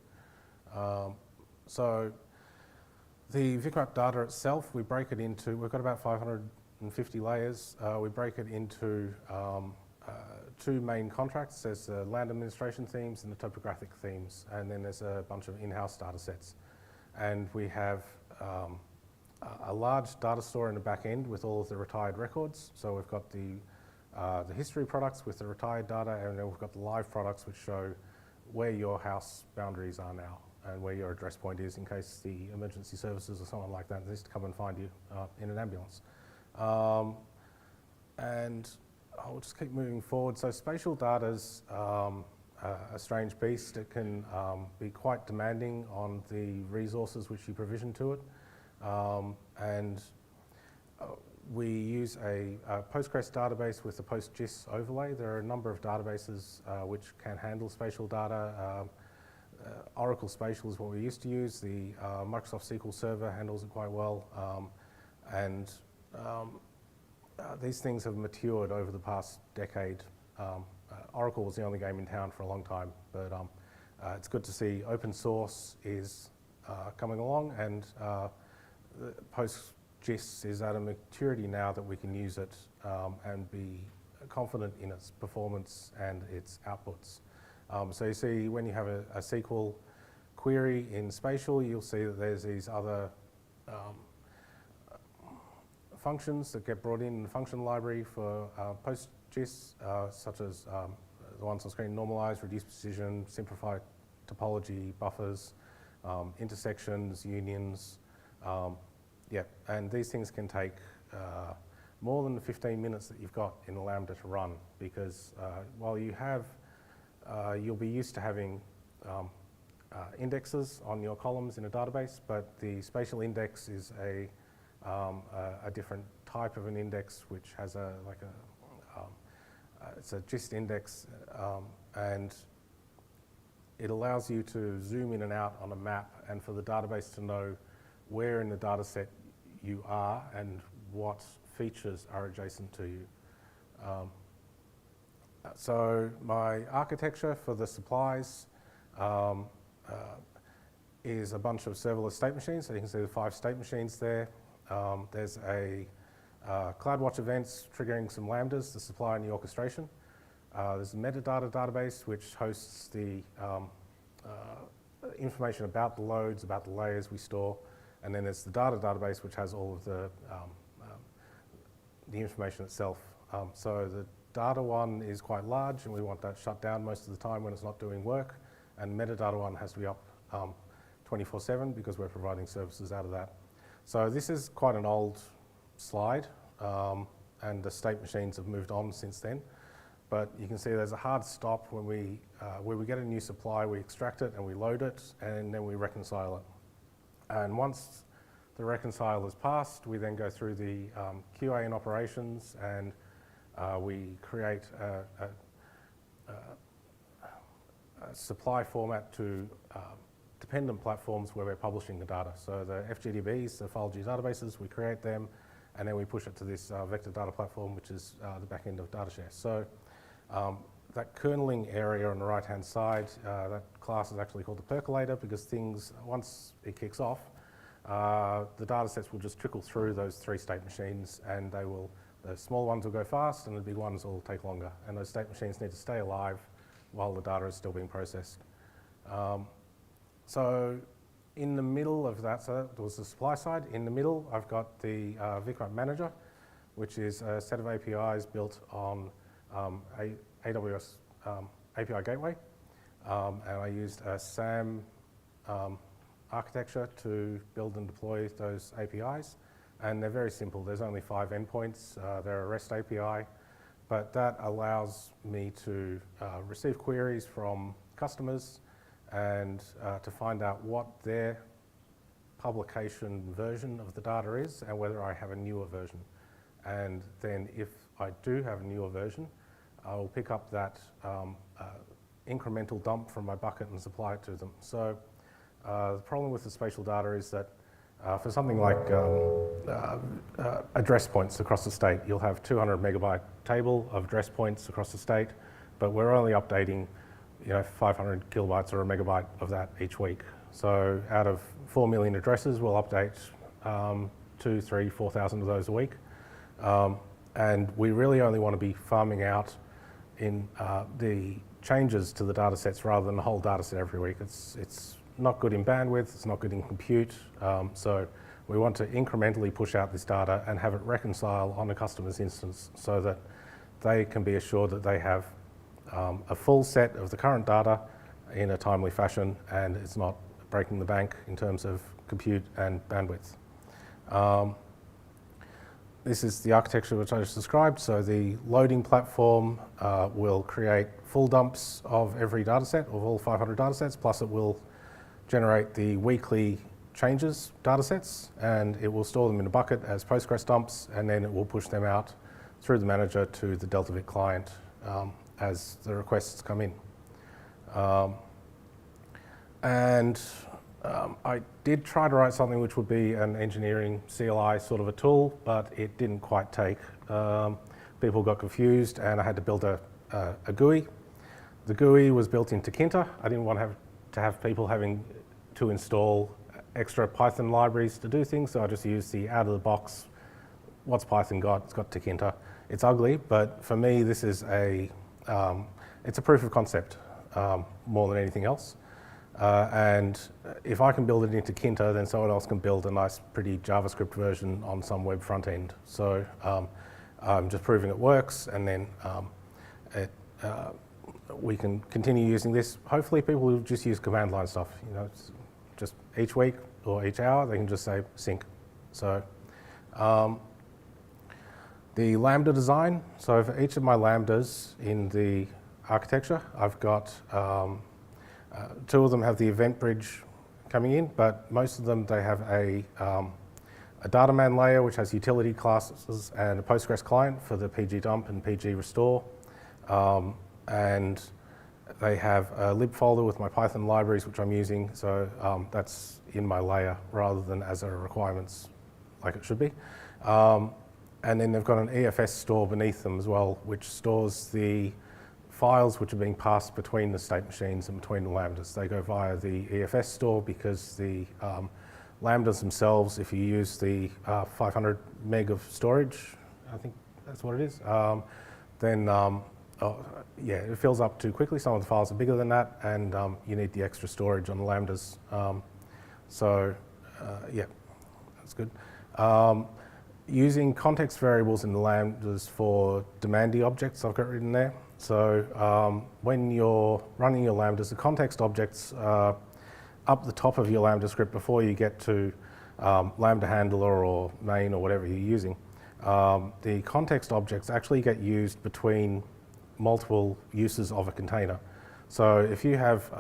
So the VicMap data itself, we break it into, we've got about 550 layers. We break it into two main contracts. There's the land administration themes and the topographic themes, and then there's a bunch of in-house data sets. And we have a large data store in the back end with all of the retired records. So we've got the history products with the retired data, and then we've got the live products which show where your house boundaries are now and where your address point is in case the emergency services or someone like that needs to come and find you in an ambulance. And I'll just keep moving forward. So spatial data's a strange beast. It can be quite demanding on the resources which you provision to it. And we use a Postgres database with a PostGIS overlay. There are a number of databases which can handle spatial data. Oracle Spatial is what we used to use. The Microsoft SQL Server handles it quite well. These things have matured over the past decade. Oracle was the only game in town for a long time, but it's good to see open source is coming along, and PostGIS is at a maturity now that we can use it and be confident in its performance and its outputs. So you see when you have a SQL query in spatial, you'll see that there's these other functions that get brought in the function library for PostGIS, such as the ones on screen: normalize, reduce precision, simplify topology, buffers, intersections, unions. And these things can take more than the 15 minutes that you've got in the Lambda to run, because while you have, you'll be used to having indexes on your columns in a database, but the spatial index is a different type of an index which has it's a gist index, and it allows you to zoom in and out on a map and for the database to know where in the data set you are and what features are adjacent to you. So my architecture for the supplies is a bunch of serverless state machines. So you can see the 5 state machines there. There's a CloudWatch events triggering some lambdas, the supply and the orchestration. There's a metadata database which hosts the information about the loads, about the layers we store. And then there's the data database which has all of the information itself. So the data one is quite large, and we want that shut down most of the time when it's not doing work. And metadata one has to be up 24/7 because we're providing services out of that. So this is quite an old slide, and the state machines have moved on since then. But you can see there's a hard stop when where we get a new supply, we extract it and we load it, and then we reconcile it. And once the reconcile is passed, we then go through the QA and operations, and we create a supply format to dependent platforms where we're publishing the data. So the FGDBs, the FileG databases, we create them, and then we push it to this vector data platform, which is the back end of DataShare. So that kerneling area on the right-hand side, that class is actually called the percolator, because things, once it kicks off, the data sets will just trickle through those 3 state machines, and they will, the small ones will go fast and the big ones will take longer. And those state machines need to stay alive while the data is still being processed. So in the middle of that, so that was the supply side. In the middle, I've got the VicMap Manager, which is a set of APIs built on AWS API gateway, and I used a SAM architecture to build and deploy those APIs. And they're very simple. There's only 5 endpoints. They're a REST API, but that allows me to receive queries from customers and to find out what their publication version of the data is and whether I have a newer version. And then if I do have a newer version, I will pick up that incremental dump from my bucket and supply it to them. So the problem with the spatial data is that for something like address points across the state, you'll have 200 megabyte table of address points across the state, but we're only updating 500 kilobytes or a megabyte of that each week. So out of 4 million addresses, we'll update 2,000, 3,000, 4,000 of those a week. And we really only want to be farming out in the changes to the data sets rather than the whole data set every week. It's not good in bandwidth, it's not good in compute. So we want to incrementally push out this data and have it reconcile on a customer's instance so that they can be assured that they have a full set of the current data in a timely fashion and it's not breaking the bank in terms of compute and bandwidth. This is the architecture which I just described. So the loading platform will create full dumps of every data set, of all 500 data sets, plus it will generate the weekly changes data sets, and it will store them in a bucket as Postgres dumps, and then it will push them out through the manager to the Delta-Vit client as the requests come in. I did try to write something which would be an engineering CLI sort of a tool, but it didn't quite take. People got confused and I had to build a GUI. The GUI was built into Kinta. I didn't want to have people having to install extra Python libraries to do things, so I just used the out of the box, what's Python got? It's got Tkinter. It's ugly, but for me this is it's a proof of concept more than anything else. And if I can build it into Kinta, then someone else can build a nice, pretty JavaScript version on some web front end. So I'm just proving it works, and then we can continue using this. Hopefully, people will just use command line stuff. It's just each week or each hour, they can just say sync. So the Lambda design. So for each of my Lambdas in the architecture, I've got 2 of them have the event bridge coming in, but most of them, they have a data man layer which has utility classes and a Postgres client for the PG dump and PG restore. And they have a lib folder with my Python libraries which I'm using, so that's in my layer rather than as a requirements like it should be. And then they've got an EFS store beneath them as well, which stores the files which are being passed between the state machines and between the Lambdas. They go via the EFS store because the Lambdas themselves, if you use the 500 meg of storage, I think that's what it is, then it fills up too quickly. Some of the files are bigger than that, and you need the extra storage on the Lambdas. That's good. Using context variables in the Lambdas for demandy objects, I've got written there. So when you're running your Lambdas, the context objects are up the top of your Lambda script before you get to Lambda handler or main or whatever you're using. The context objects actually get used between multiple uses of a container. So if you have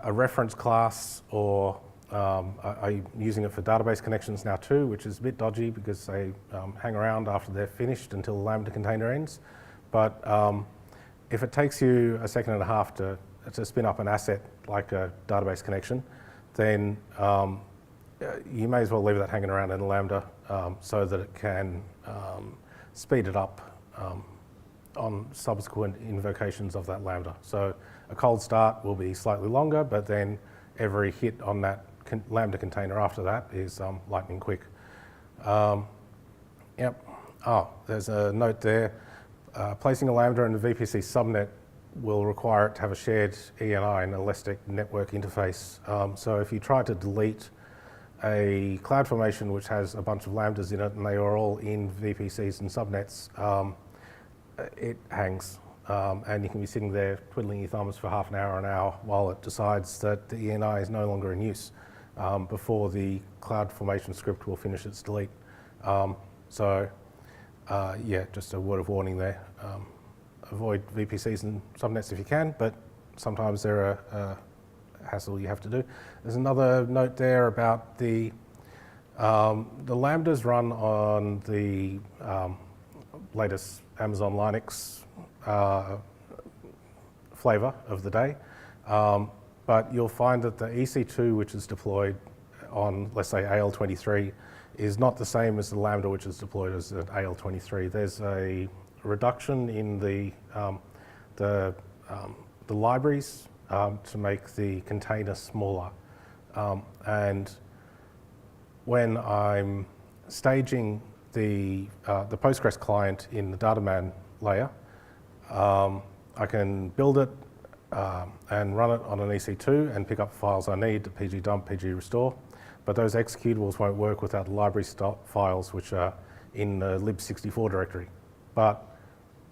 a reference class, or I'm using it for database connections now too, which is a bit dodgy because they hang around after they're finished until the Lambda container ends. But if it takes you a second and a half to spin up an asset like a database connection, then you may as well leave that hanging around in a Lambda so that it can speed it up on subsequent invocations of that Lambda. So a cold start will be slightly longer, but then every hit on that Lambda container after that is lightning quick. There's a note there. Placing a Lambda in the VPC subnet will require it to have a shared ENI, an elastic network interface. So if you try to delete a CloudFormation which has a bunch of Lambdas in it and they are all in VPCs and subnets, it hangs. and you can be sitting there twiddling your thumbs for half an hour while it decides that the ENI is no longer in use before the CloudFormation script will finish its delete. Yeah, just a word of warning there. Avoid VPCs and subnets if you can, but sometimes they're a hassle you have to do. There's another note there about the Lambdas run on the latest Amazon Linux flavor of the day, but you'll find that the EC2, which is deployed on, let's say, AL23, is not the same as the Lambda, which is deployed as an AL23. There's a reduction in the libraries to make the container smaller, and when I'm staging the Postgres client in the Dataman layer, I can build it and run it on an EC2 and pick up the files I need, the pgdump, pgrestore, but those executables won't work without the library files, which are in the lib64 directory. But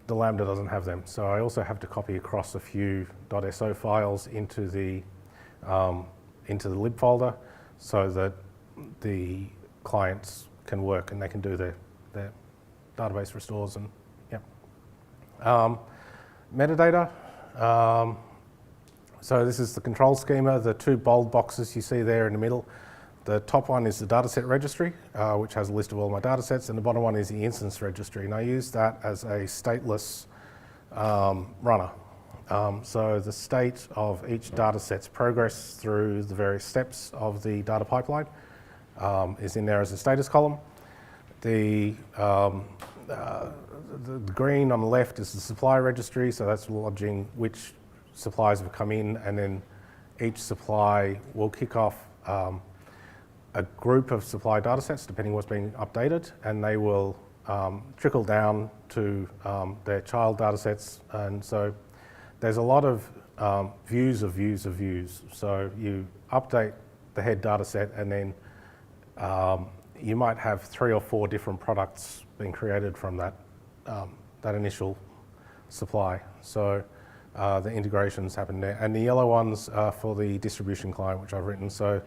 the Lambda doesn't have them, so I also have to copy across a few .so files into the lib folder so that the clients can work and they can do their database restores and metadata. So this is the control schema, the two bold boxes you see there in the middle. The top one is the dataset registry, which has a list of all my datasets, and the bottom one is the instance registry, and I use that as a stateless runner. So the state of each dataset's progress through the various steps of the data pipeline is in there as a status column. The green on the left is the supply registry, so that's lodging which supplies have come in, and then each supply will kick off a group of supply datasets, depending what's being updated, and they will trickle down to their child datasets. And so there's a lot of views of views of views. So you update the head dataset, and then you might have 3 or 4 different products being created from that initial supply. So the integrations happen there. And the yellow ones are for the distribution client, which I've written. So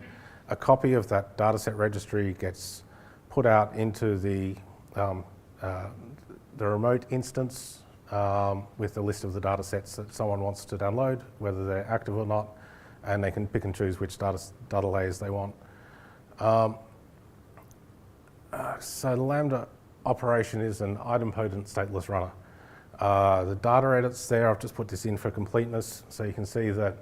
a copy of that dataset registry gets put out into the remote instance with a list of the datasets that someone wants to download, whether they're active or not, and they can pick and choose which data layers they want. So the Lambda operation is an idempotent stateless runner. The data edits there, I've just put this in for completeness, so you can see that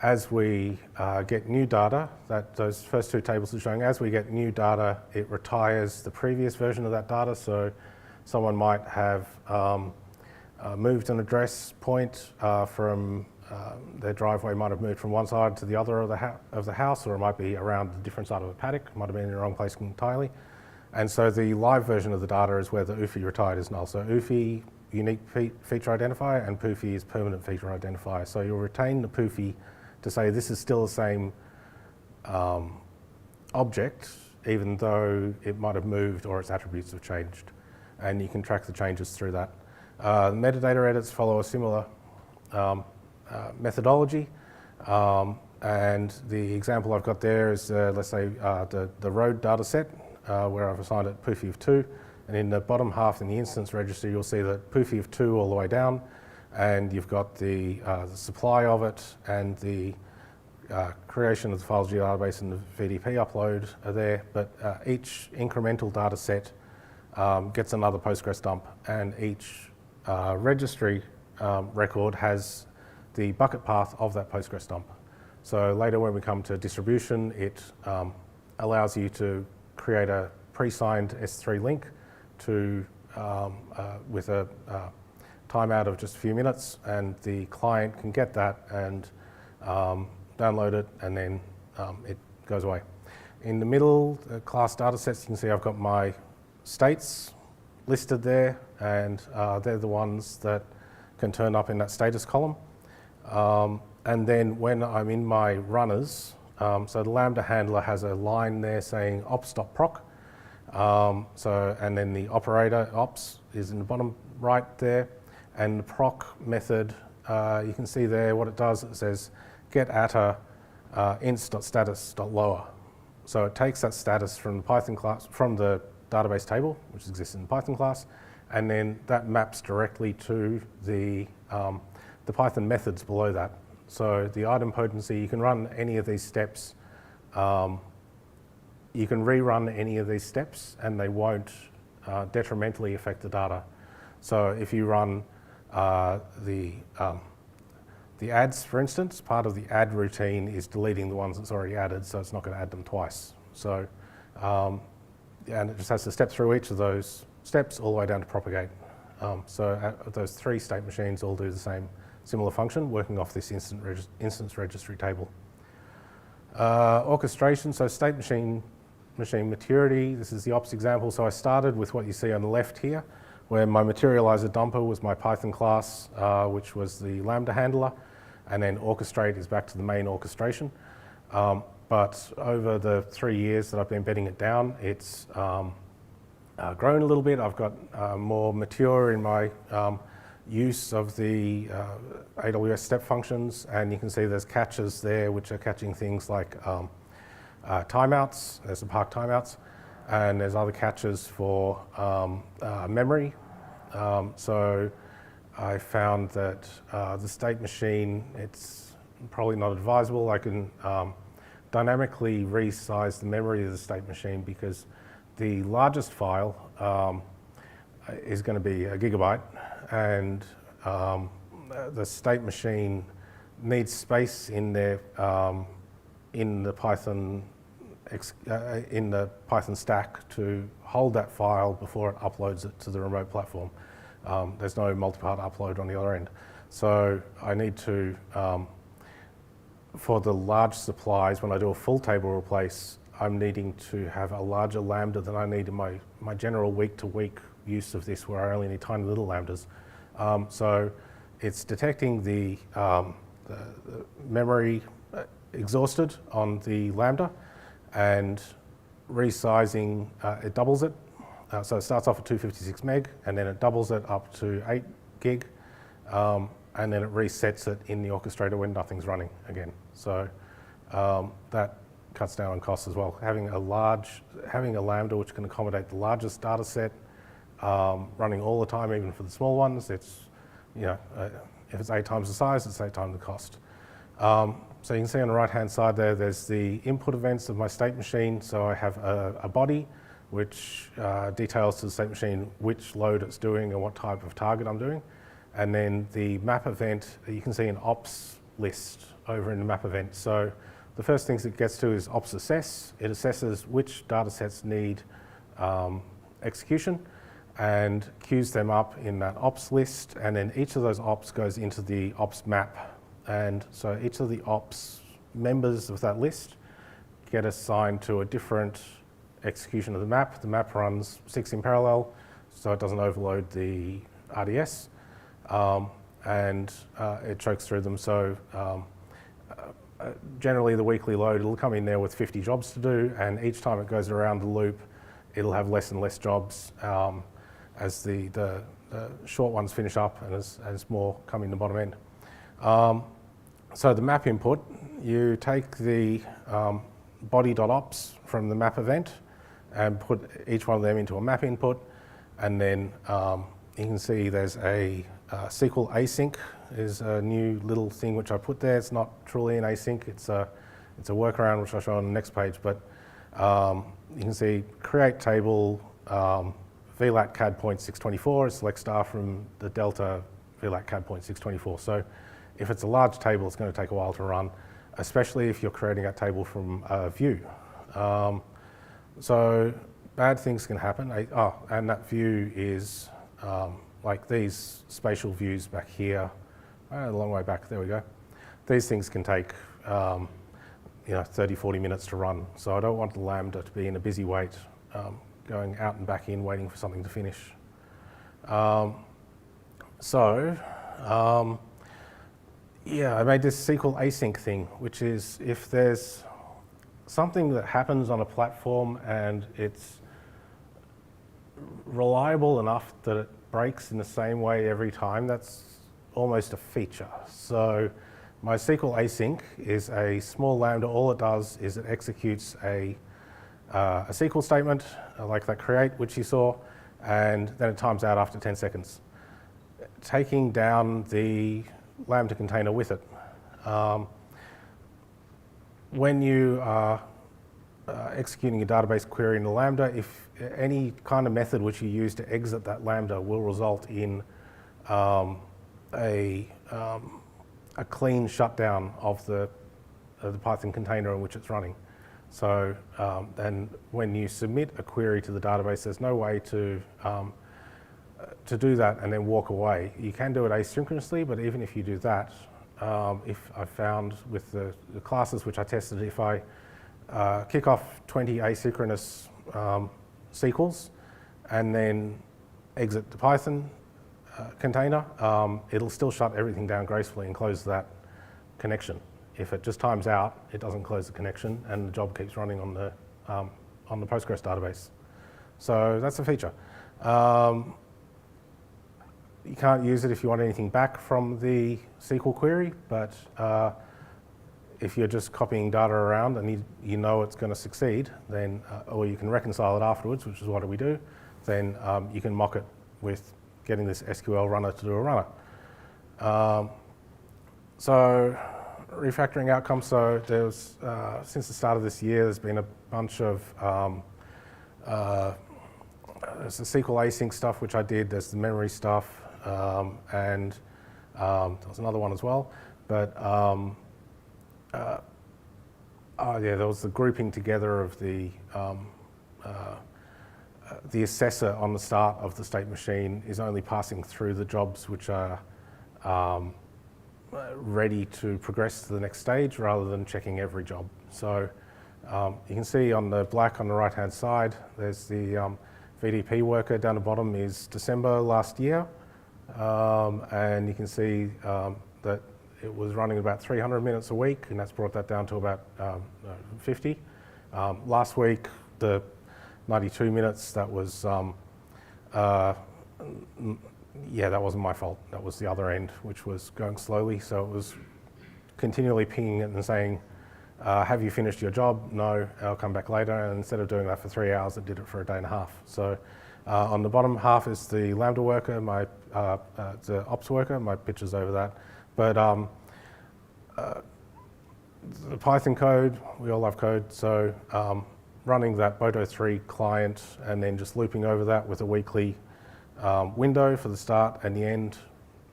as we get new data, those first 2 tables are showing, as we get new data, it retires the previous version of that data. So someone might have moved an address point from their driveway, might have moved from one side to the other of the house, or it might be around a different side of a paddock, might have been in the wrong place entirely. And so the live version of the data is where the UFI retired is null. So UFI, unique feature identifier, and PUFI is permanent feature identifier. So you'll retain the PUFI to say this is still the same object, even though it might have moved or its attributes have changed. And you can track the changes through that. Metadata edits follow a similar methodology. And the example I've got there is, let's say, the road data set, where I've assigned it PUFI of 2. And in the bottom half in the instance registry, you'll see that PUFI of 2 all the way down, and you've got the supply of it and the creation of the files database and the VDP upload are there, but each incremental data set gets another Postgres dump, and each registry record has the bucket path of that Postgres dump. So later when we come to distribution, it allows you to create a pre-signed S3 link to with a timeout of just a few minutes, and the client can get that and download it, and then it goes away. In the middle, class datasets, you can see I've got my states listed there, and they're the ones that can turn up in that status column. And then when I'm in my runners, so the Lambda handler has a line there saying ops.proc. And then the operator ops is in the bottom right there. And the proc method, you can see there what it does. It says get atta inst.status.lower. So it takes that status from the Python class, from the database table, which exists in the Python class, and then that maps directly to the Python methods below that. So the idempotency, you can run any of these steps. You can rerun any of these steps and they won't detrimentally affect the data. So if you run the adds, for instance, part of the add routine is deleting the ones that's already added, so it's not going to add them twice. So, and it just has to step through each of those steps all the way down to propagate. So those 3 state machines all do the same similar function, working off this instance registry table. Orchestration, so state machine maturity, this is the ops example. So I started with what you see on the left here, where my materializer dumper was my Python class, which was the Lambda handler, and then orchestrate is back to the main orchestration. But over the 3 years that I've been bedding it down, it's grown a little bit. I've got more mature in my use of the AWS step functions, and you can see there's catches there which are catching things like timeouts. There's the park timeouts, and there's other catches for memory. So I found that the state machine, it's probably not advisable. I can dynamically resize the memory of the state machine because the largest file is going to be a gigabyte, and the state machine needs space in there in the Python stack to hold that file before it uploads it to the remote platform. There's no multi-part upload on the other end, so I need to for the large supplies, when I do a full table replace, I'm needing to have a larger lambda than I need in my general week-to-week use of this, where I only need tiny little lambdas. So it's detecting the memory exhausted on the lambda and resizing, it doubles it. So it starts off at 256 meg, and then it doubles it up to 8 gig, and then it resets it in the orchestrator when nothing's running again. So that cuts down on costs as well. Having a lambda which can accommodate the largest data set, running all the time, even for the small ones, it's, if it's 8 times the size, it's 8 times the cost. So you can see on the right-hand side there's the input events of my state machine. So I have a body which details to the state machine which load it's doing and what type of target I'm doing. And then the map event, you can see an ops list over in the map event. So the first things it gets to is ops assess. It assesses which data sets need execution and queues them up in that ops list. And then each of those ops goes into the ops map. And so each of the ops members of that list get assigned to a different execution of the map. The map runs 6 in parallel, so it doesn't overload the RDS, and it chokes through them. So generally the weekly load, it'll come in there with 50 jobs to do, and each time it goes around the loop, it'll have less and less jobs as the short ones finish up and as more come in the bottom end. So the map input, you take the body.ops from the map event and put each one of them into a map input, and then you can see there's a SQL async is a new little thing which I put there. It's not truly an async, it's a workaround which I'll show on the next page, but you can see create table VLAT CAD point 624, select star from the delta VLAT CAD point 624. So if it's a large table, it's going to take a while to run, especially if you're creating a table from a view. So bad things can happen. And that view is like these spatial views back here, a long way back, there we go. These things can take 30, 40 minutes to run. So I don't want the Lambda to be in a busy wait, going out and back in, waiting for something to finish. Yeah, I made this SQL async thing, which is if there's something that happens on a platform and it's reliable enough that it breaks in the same way every time. That's almost a feature. So my SQL async is a small lambda. All it does is it executes a SQL statement like that create, which you saw, and then it times out after 10 seconds, taking down the Lambda container with it. When you are executing a database query in the Lambda, if any kind of method which you use to exit that Lambda will result in a clean shutdown of the Python container in which it's running. So then when you submit a query to the database, there's no way to do that and then walk away. You can do it asynchronously, but even if you do that, if I found with the classes which I tested, if I kick off 20 asynchronous SQLs and then exit the Python container, it'll still shut everything down gracefully and close that connection. If it just times out, it doesn't close the connection and the job keeps running on the Postgres database. So that's a feature. You can't use it if you want anything back from the SQL query, but if you're just copying data around and you know it's going to succeed, then, or you can reconcile it afterwards, which is what we do, then you can mock it with getting this SQL runner to do a runner. So refactoring outcomes, so there's, since the start of this year, there's been a bunch of, there's the SQL async stuff, which I did, there's the memory stuff, and there was another one as well, but yeah, there was the grouping together of the assessor on the start of the state machine is only passing through the jobs which are ready to progress to the next stage rather than checking every job. So you can see on the black on the right hand side, there's the VDP worker. Down the bottom is December last year, and you can see that it was running about 300 minutes a week, and that's brought that down to about 50. Last week, the 92 minutes, that was, yeah, that wasn't my fault. That was the other end, which was going slowly. So it was continually pinging it and saying, have you finished your job? No, I'll come back later. And instead of doing that for 3 hours, it did it for a day and a half. So on the bottom half is the Lambda worker, the ops worker, my picture's over that. But the Python code, we all love code, so running that Boto 3 client and then just looping over that with a weekly window for the start and the end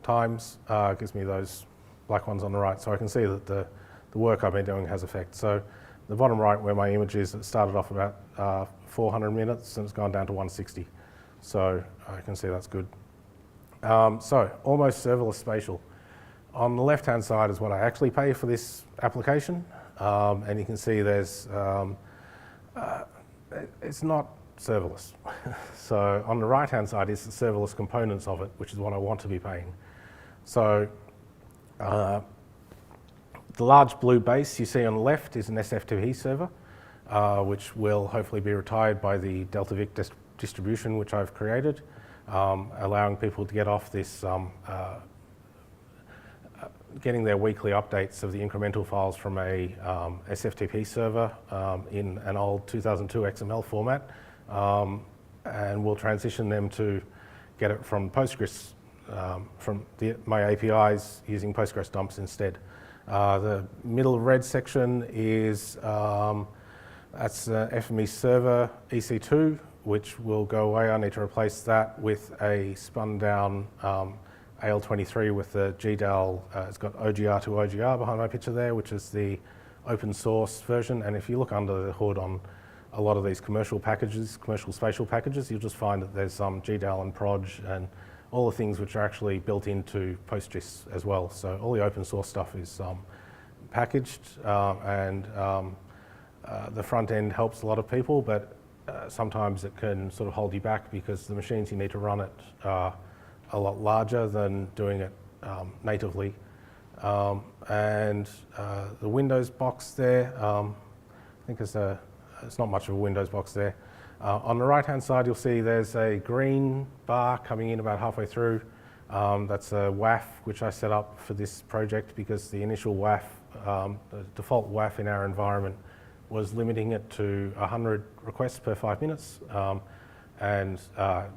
times gives me those black ones on the right, so I can see that the work I've been doing has effect. So the bottom right where my image is, it started off about 400 minutes and it's gone down to 160. So I can see that's good. So almost serverless spatial. On the left-hand side is what I actually pay for this application, and you can see there's, it's not serverless. So on the right-hand side is the serverless components of it, which is what I want to be paying. So the large blue base you see on the left is an SFTP server, which will hopefully be retired by the Delta Vic distribution, which I've created, allowing people to get off this getting their weekly updates of the incremental files from a SFTP server in an old 2002 XML format, and we'll transition them to get it from Postgres, from my APIs using Postgres dumps instead. The middle red section is, that's the FME server EC2, which will go away. I need to replace that with a spun down AL23 with the GDAL, it's got OGR to OGR behind my picture there, which is the open source version. And if you look under the hood on a lot of these commercial packages, commercial spatial packages, you'll just find that there's some GDAL and Proj and all the things which are actually built into PostGIS as well. So all the open source stuff is packaged, and the front end helps a lot of people, but sometimes it can sort of hold you back because the machines you need to run it are a lot larger than doing it natively. And the Windows box there, I think it's not much of a Windows box there. On the right-hand side, you'll see there's a green bar coming in about halfway through. That's a WAF, which I set up for this project because the initial WAF, the default WAF in our environment was limiting it to 100 requests per 5 minutes, and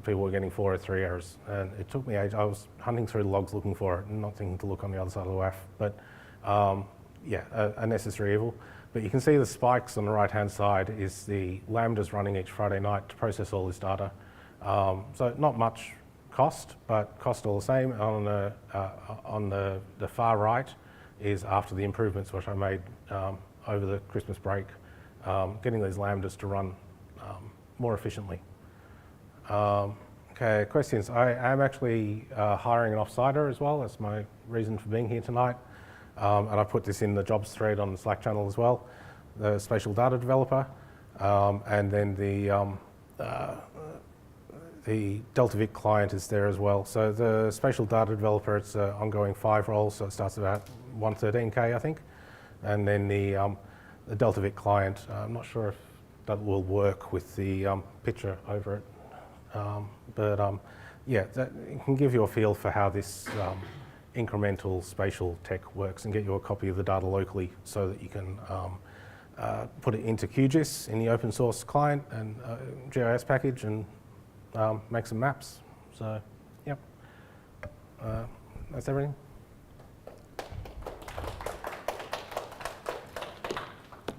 people were getting 4 or 3 errors. And it took me ages. I was hunting through the logs looking for it and not thinking to look on the other side of the WAF. But yeah, a necessary evil. But you can see the spikes on the right-hand side is the Lambdas running each Friday night to process all this data. So not much cost, but cost all the same. On the far right is after the improvements which I made over the Christmas break, getting these Lambdas to run more efficiently. Okay, questions. I am actually hiring an offsider as well. That's my reason for being here tonight. And I put this in the jobs thread on the Slack channel as well, the spatial data developer, and then the Delta Vic client is there as well. So the spatial data developer, it's an ongoing 5 roles, so it starts about 113K, I think. And then the Delta Vic client, I'm not sure if that will work with the picture over it. Yeah, that can give you a feel for how this incremental spatial tech works and get you a copy of the data locally so that you can put it into QGIS in the open source client and GIS package and make some maps. So, yep, that's everything.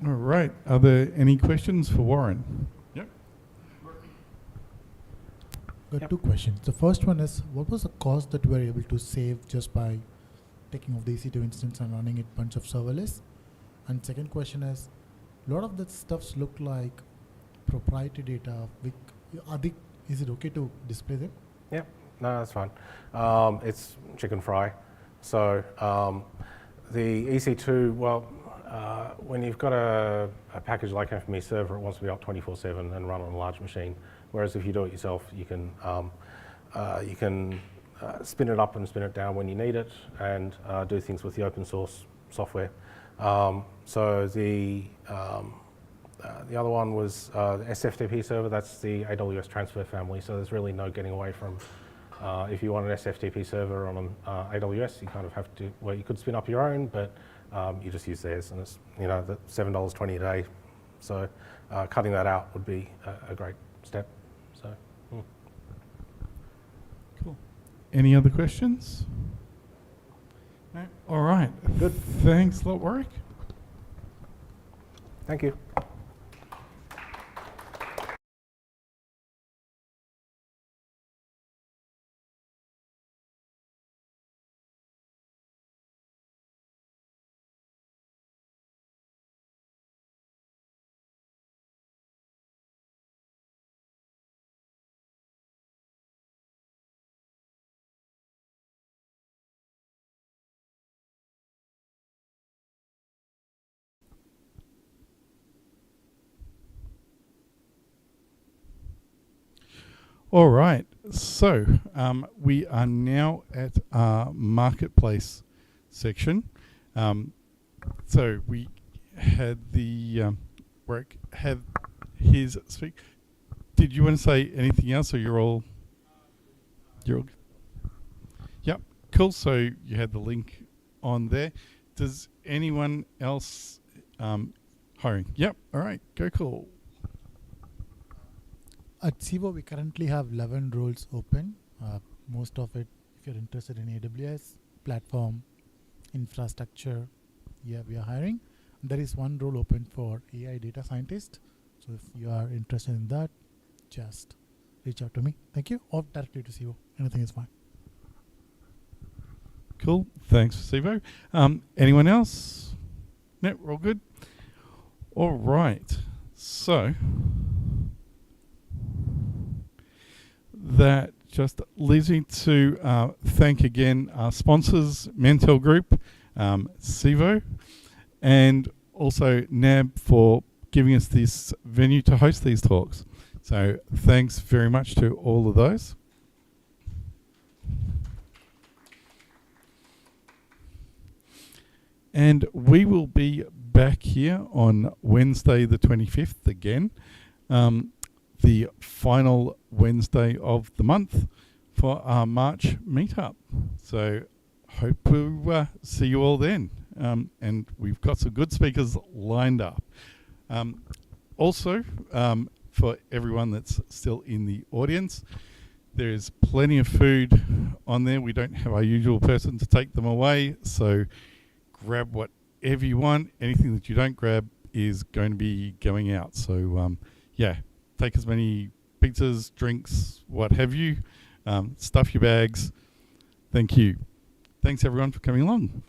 All right. Are there any questions for Warren? Yep. Got 2 questions. The first one is, what was the cost that we were able to save just by taking off the EC2 instance and running it bunch of serverless? And second question is, a lot of the stuffs look like proprietary data. Is it okay to display them? Yeah, no, that's fine. It's chicken fry. So the EC2, well, when you've got a package like FME server, it wants to be up 24/7 and run on a large machine. Whereas if you do it yourself, you can spin it up and spin it down when you need it, and do things with the open source software. So the other one was the SFTP server. That's the AWS transfer family. So there's really no getting away from. If you want an SFTP server on AWS, you kind of have to. Well, you could spin up your own, but you just use theirs, and it's $7.20 a day. So cutting that out would be a great step. So. Cool. Any other questions? No? All right. Good. Thanks a lot, Warwick. Thank you. All right. So we are now at our marketplace section. So we had the Warwick had his speak. Did you want to say anything else, or you're all? Yep. Cool. So you had the link on there. Does anyone else hiring? Yep. All right. Go cool. At CIVO, we currently have 11 roles open. Most of it, if you're interested in AWS, platform, infrastructure, yeah, we are hiring. There is one role open for AI data scientist. So if you are interested in that, just reach out to me. Thank you. Or directly to CIVO. Anything is fine. Cool. Thanks, Sivo. Anyone else? No, we're all good. All right. So that just leaves me to thank again our sponsors, Mentel Group, Sivo, and also NAB for giving us this venue to host these talks. So thanks very much to all of those. And we will be back here on Wednesday the 25th again the final Wednesday of the month for our March meetup. So hope to see you all then. And we've got some good speakers lined up. Also, for everyone that's still in the audience, there is plenty of food on there. We don't have our usual person to take them away, so grab whatever you want. Anything that you don't grab is going to be going out. So yeah, take as many pizzas, drinks, what have you. Stuff your bags. Thank you. Thanks everyone for coming along.